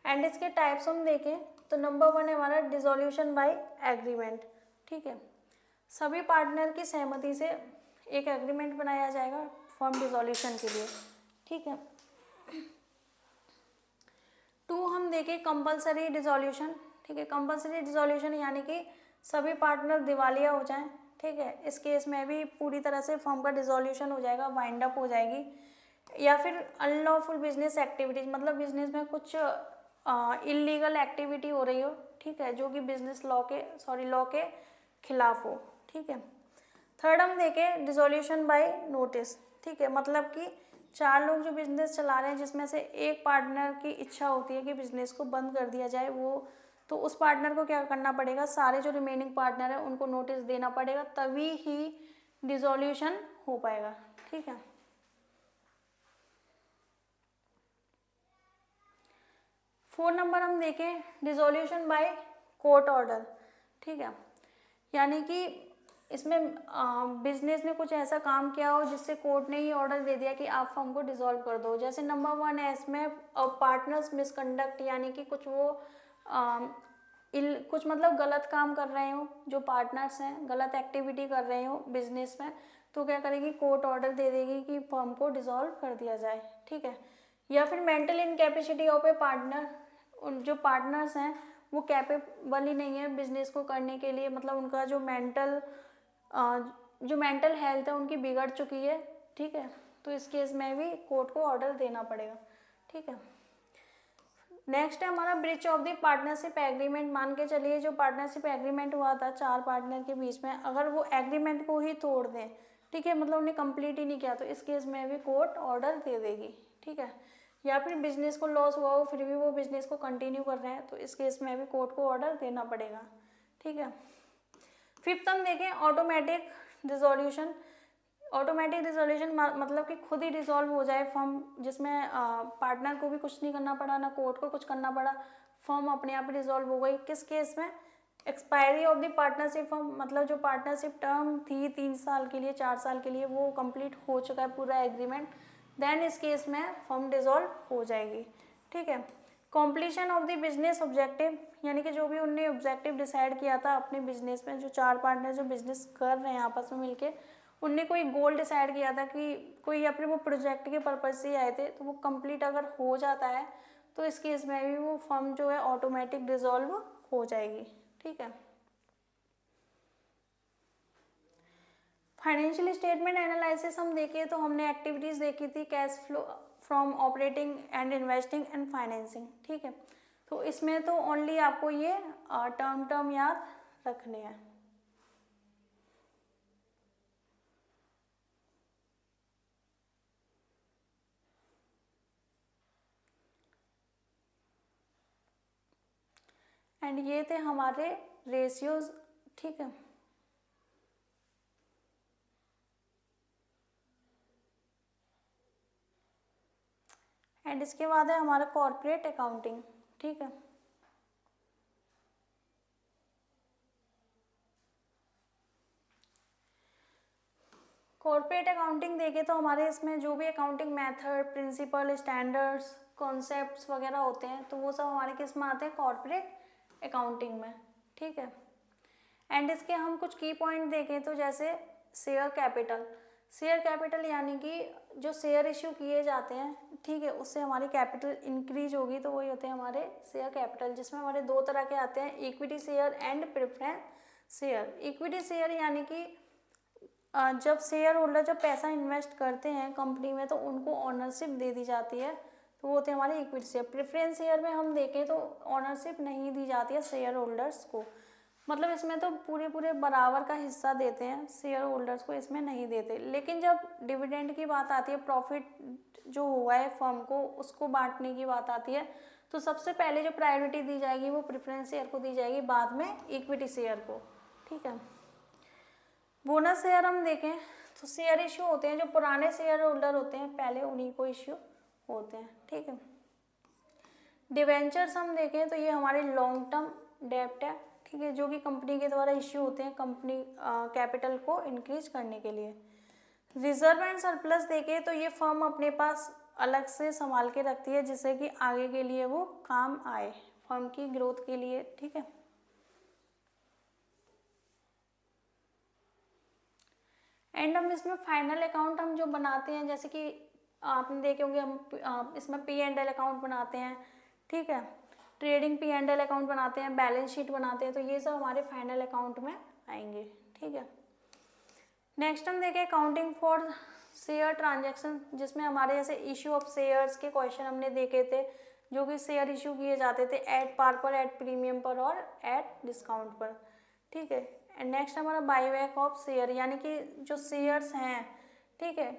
Speaker 1: एंड इसके टाइप्स हम देखें तो नंबर 1 है हमारा डिसॉल्यूशन बाय एग्रीमेंट, ठीक है। सभी पार्टनर की सहमति से एक एग्रीमेंट बनाया जाएगा फर्म डिसॉल्यूशन के लिए, ठीक है। 2 हम देखें कंपलसरी डिसॉल्यूशन, ठीक है। कंपलसरी डिसॉल्यूशन यानी कि सभी पार्टनर दिवालिया हो जाएं, ठीक है। इस केस में भी पूरी तरह से फर्म का डिसॉल्यूशन हो जाएगा, वाइंड अप हो जाएगी। या फिर अनलॉफुल बिजनेस एक्टिविटीज, मतलब बिजनेस में कुछ इलीगल एक्टिविटी हो रही हो, ठीक है, जो कि बिजनेस लॉ के खिलाफ हो, ठीक है। 3rd हम देखें डिसॉल्यूशन बाय नोटिस, ठीक है। मतलब कि 4 लोग जो बिजनेस चला रहे हैं जिसमें से एक पार्टनर की इच्छा होती है कि बिजनेस को बंद कर दिया जाए, वो तो उस पार्टनर को क्या करना पड़ेगा, सारे जो रिमेनिंग पार्टनर है उनको नोटिस देना पड़ेगा, तभी ही डिसॉल्यूशन हो पाएगा, ठीक है। 4 नंबर हम देखें डिसॉल्यूशन बाय कोर्ट ऑर्डर, ठीक है। यानी कि इसमें बिजनेस ने कुछ ऐसा काम किया हो जिससे कोर्ट ने ही ऑर्डर दे दिया कि आप फर्म को डिसॉल्व कर दो। जैसे नंबर 1 है इसमें पार्टनर्स मिसकंडक्ट, यानी कि कुछ वो कुछ मतलब गलत काम कर रहे हो, जो पार्टनर्स हैं गलत एक्टिविटी कर रहे हो बिजनेस में, तो क्या करेगी, कोर्ट ऑर्डर दे देगी कि फर्म को डिसॉल्व कर दिया जाए, ठीक है। या फिर mental incapacity of A partner, उन जो पार्टनर्स हैं वो कैपेबल ही नहीं है बिजनेस को करने के लिए, मतलब उनका जो मेंटल हेल्थ है उनकी बिगड़ चुकी है, ठीक है। तो इस केस में भी कोर्ट को ऑर्डर देना पड़ेगा, ठीक है। नेक्स्ट है हमारा breach of the partnership agreement. मान के चलिए जो पार्टनरशिप एग्रीमेंट हुआ था 4 पार्टनर के बीच में, अगर वो एग्रीमेंट को ही तोड़ दें, ठीक है, मतलब उन्हें कंप्लीट ही नहीं किया, तो इस केस में भी कोर्ट ऑर्डर दे देगी, ठीक है। या फिर बिजनेस को लॉस हुआ हो फिर भी वो बिजनेस को कंटिन्यू कर रहे हैं, तो इस केस में भी कोर्ट को ऑर्डर देना पड़ेगा, ठीक है। 5th हम देखें ऑटोमेटिक डिसॉल्यूशन। ऑटोमेटिक डिसॉल्यूशन मतलब कि खुद ही डिसॉल्व हो जाए फर्म, जिसमें पार्टनर को भी कुछ नहीं करना पड़ा, ना कोर्ट को कुछ करना पड़ा, फर्म अपने आप ही डिसॉल्व हो गई। किस केस में, expiry of the partnership firm, मतलब जो पार्टनरशिप टर्म थी 3 साल के लिए, 4 साल के लिए, वो कंप्लीट हो चुका है पूरा एग्रीमेंट, देन इस केस में फर्म डिसॉल्व हो जाएगी, ठीक है। Completion of the business objective, यानी कि जो भी उनने ऑब्जेक्टिव डिसाइड किया था अपने बिजनेस में, जो 4 पार्टनर जो बिजनेस कर रहे हैं आपस में मिलके, उनने कोई गोल डिसाइड किया था कि कोई, या फिर वो प्रोजेक्ट के पर्पज से आए थे, तो वो कंप्लीट अगर हो जाता है तो इस केस में भी वो फर्म जो है ऑटोमेटिक डिसॉल्व हो जाएगी, ठीक है। फाइनेंशियल स्टेटमेंट एनालिसिस हम देखें तो हमने एक्टिविटीज़ देखी थी, cash flow from operating and investing and financing, ठीक है। तो इसमें तो ओनली आपको ये टर्म याद रखने हैं। एंड ये थे हमारे रेशियोज, ठीक है। एंड इसके बाद है हमारा कॉर्पोरेट अकाउंटिंग, ठीक है। कॉर्पोरेट अकाउंटिंग देखें तो हमारे इसमें जो भी accounting method, principle, standards, concepts वगैरह होते हैं, तो वो सब हमारे किस में आते हैं, कॉर्पोरेट अकाउंटिंग में, ठीक है। एंड इसके हम कुछ की पॉइंट देखें तो जैसे शेयर कैपिटल यानी कि जो शेयर इश्यू किए जाते हैं, ठीक है, उससे हमारी कैपिटल इंक्रीज होगी, तो वही होते हैं हमारे शेयर कैपिटल, जिसमें हमारे दो तरह के आते हैं, equity share and preference share. Equity share यानी कि जब शेयर होल्डर जब पैसा इन्वेस्ट करते हैं कंपनी में तो उनको ऑनरशिप दे दी जाती है, तो वो होते हैं हमारे इक्विटी शेयर। प्रेफरेंस शेयर में हम देखें तो ऑनरशिप नहीं दी जाती है शेयर होल्डर्स को, मतलब इसमें तो पूरे बराबर का हिस्सा देते हैं, शेयर होल्डर्स को इसमें नहीं देते। लेकिन जब डिविडेंड की बात आती है, प्रॉफिट जो हुआ है फर्म को उसको बांटने की बात आती है, तो सबसे पहले जो प्रायोरिटी दी जाएगी वो प्रेफरेंस शेयर को दी जाएगी, बाद में इक्विटी शेयर को, ठीक है। बोनस शेयर हम देखें तो शेयर इश्यू होते हैं, जो पुराने शेयर होल्डर होते हैं पहले उन्हीं को इश्यू होते हैं, ठीक है। डिवेंचर्स हम देखें तो ये हमारे लॉन्ग टर्म डेब्ट है, ठीक है, जो कि कंपनी के द्वारा इश्यू होते हैं कंपनी कैपिटल को इंक्रीज करने के लिए। रिजर्व एंड सरप्लस देखें तो ये फर्म अपने पास अलग से संभाल के रखती है, जिससे कि आगे के लिए वो काम आए, फर्म की ग्रोथ के लिए, ठीक है। एंड हम इसमें फाइनल अकाउंट हम जो बनाते हैं, जैसे कि आपने देखे होंगे हम इसमें P&L अकाउंट बनाते हैं, ठीक है, ट्रेडिंग P&L अकाउंट बनाते हैं, बैलेंस शीट बनाते हैं, तो ये सब हमारे फाइनल अकाउंट में आएंगे, ठीक है। नेक्स्ट हम देखें अकाउंटिंग फॉर शेयर ट्रांजैक्शन, जिसमें हमारे जैसे इश्यू ऑफ शेयर्स के क्वेश्चन हमने देखे थे, जो कि शेयर इश्यू किए जाते थे एट पार पर, एट प्रीमियम पर और एट डिस्काउंट पर, ठीक है। एंड नेक्स्ट हमारा बाईबैक ऑफ शेयर, यानी कि जो शेयर्स हैं, ठीक है,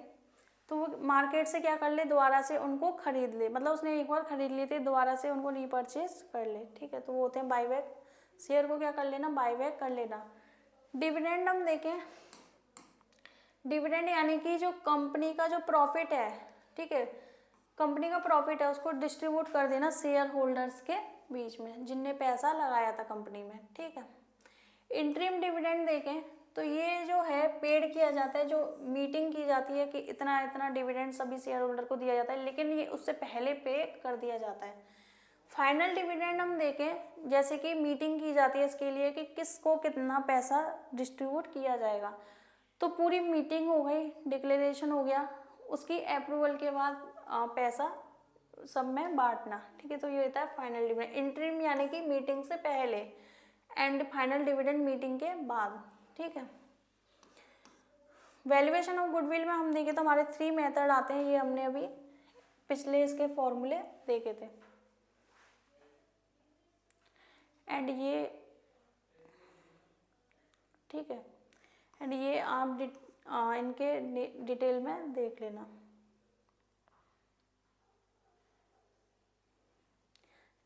Speaker 1: तो वो मार्केट से क्या कर ले, दोबारा से उनको खरीद ले, मतलब उसने एक बार खरीद लिए थे, दोबारा से उनको रीपरचेज कर ले, ठीक है, तो वो होते हैं बाईबैक। शेयर को क्या कर लेना, बाईबैक कर लेना। डिविडेंड हम देखें, डिविडेंड यानी कि जो कंपनी का जो प्रॉफिट है, ठीक है, कंपनी का प्रॉफिट है उसको डिस्ट्रीब्यूट कर देना शेयर होल्डर्स के बीच में, जिनने पैसा लगाया था कंपनी में, ठीक है। इंटरिम डिविडेंड देखें तो ये जो है पेड किया जाता है, जो मीटिंग की जाती है कि इतना इतना डिविडेंड सभी शेयर होल्डर को दिया जाता है, लेकिन ये उससे पहले पे कर दिया जाता है। फाइनल डिविडेंड हम देखें, जैसे कि मीटिंग की जाती है इसके लिए कि किसको कितना पैसा डिस्ट्रीब्यूट किया जाएगा, तो पूरी मीटिंग हो गई, डिक्लेरेशन हो गया, उसकी अप्रूवल के बाद पैसा सब में बांटना, ठीक है, तो ये होता है फाइनल डिविडेंड। इंटरिम यानी कि मीटिंग से पहले, एंड फाइनल डिविडेंड मीटिंग के बाद, ठीक है। वैल्यूएशन ऑफ गुडविल में हम देखें तो हमारे 3 मेथड आते हैं, ये हमने अभी पिछले इसके फॉर्मूले देखे थे, एंड ये, ठीक है, एंड ये आप इनके डिटेल में देख लेना।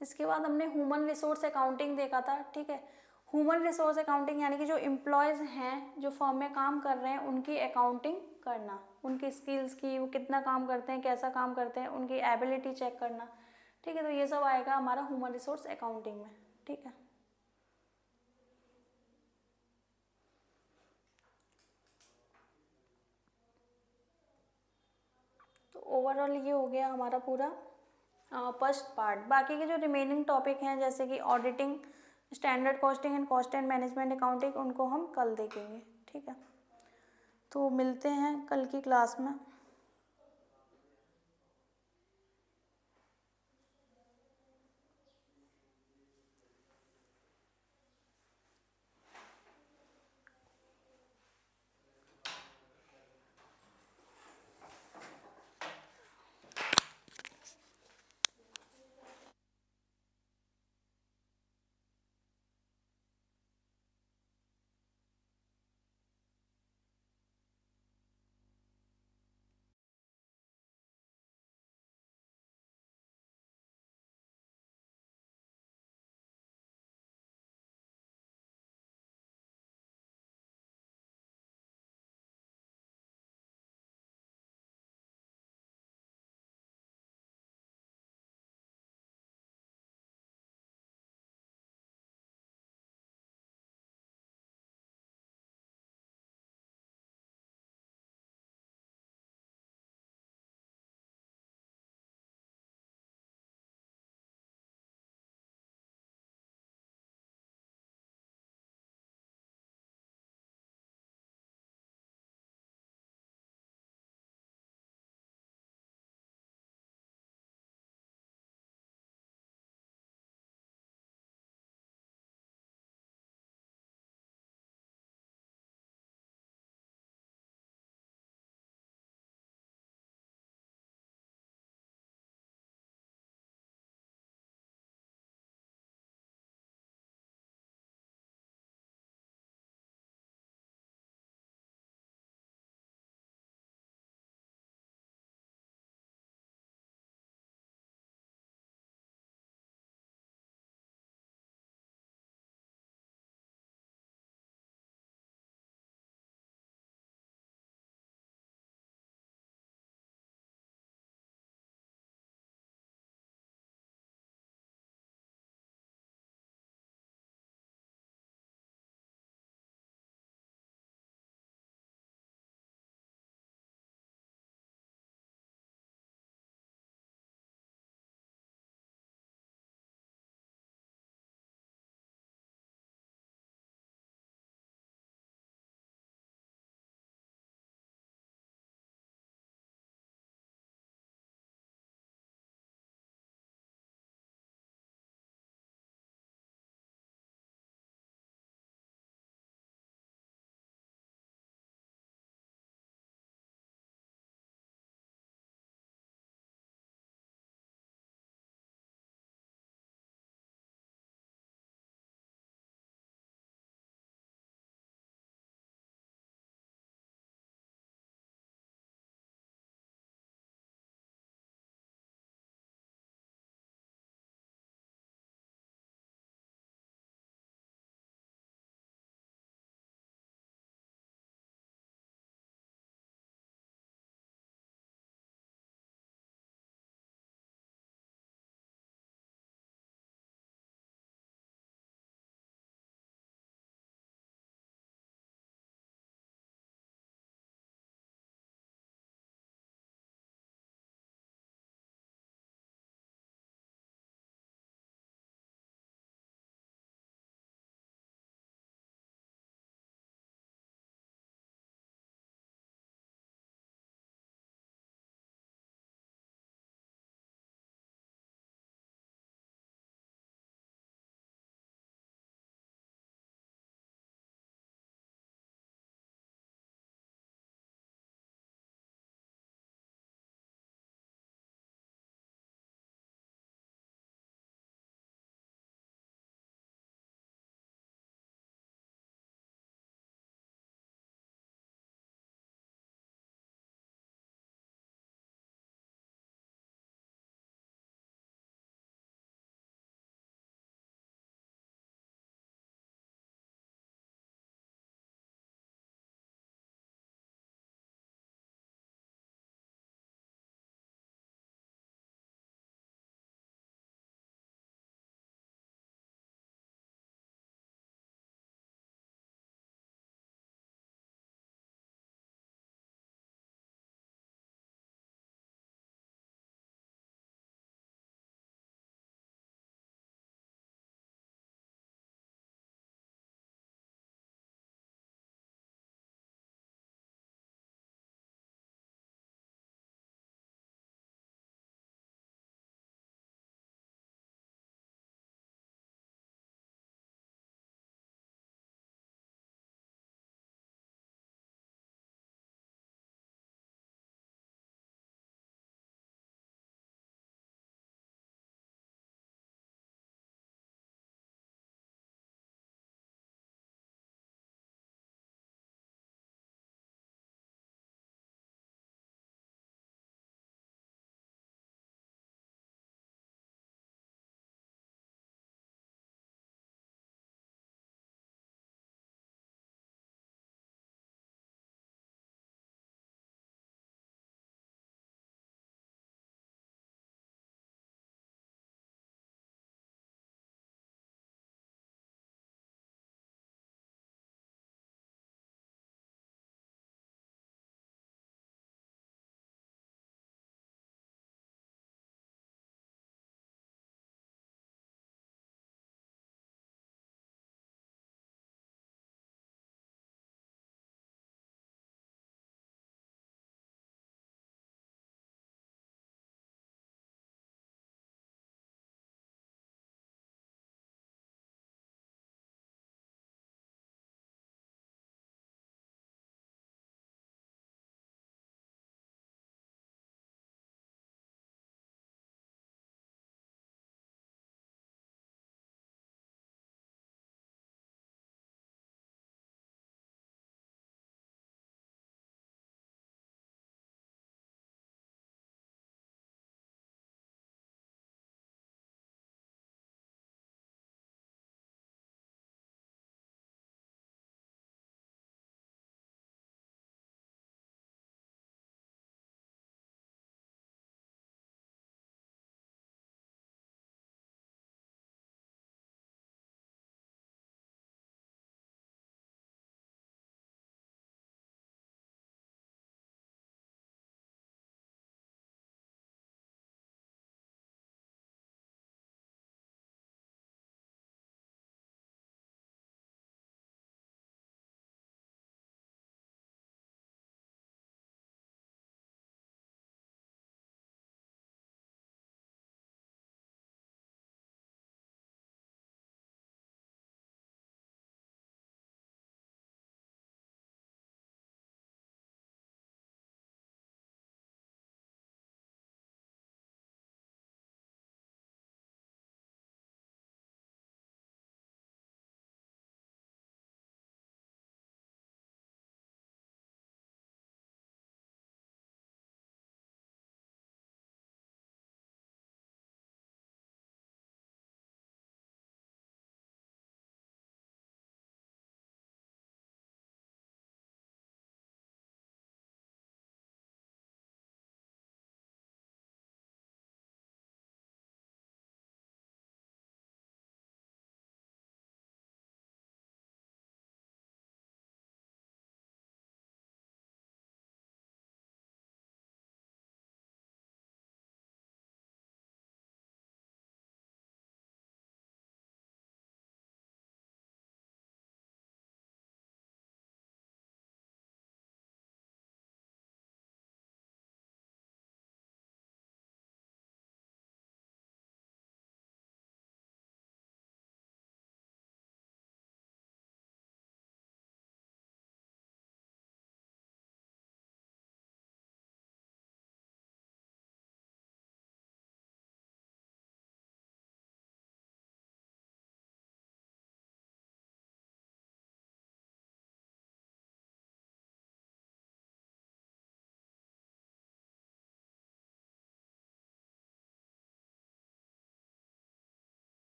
Speaker 1: इसके बाद हमने ह्यूमन रिसोर्स अकाउंटिंग देखा था, ठीक है। ह्यूमन रिसोर्स अकाउंटिंग यानी कि जो एम्प्लॉयज़ हैं जो फर्म में काम कर रहे हैं उनकी अकाउंटिंग करना, उनकी स्किल्स की, वो कितना काम करते हैं, कैसा काम करते हैं, उनकी एबिलिटी चेक करना, ठीक है, तो ये सब आएगा हमारा ह्यूमन रिसोर्स अकाउंटिंग में, ठीक है। तो ओवरऑल ये हो गया हमारा पूरा फर्स्ट पार्ट। बाकी के जो रिमेनिंग टॉपिक हैं जैसे कि auditing, standard costing and cost and management accounting, उनको हम कल देखेंगे, ठीक है। तो मिलते हैं कल की क्लास में।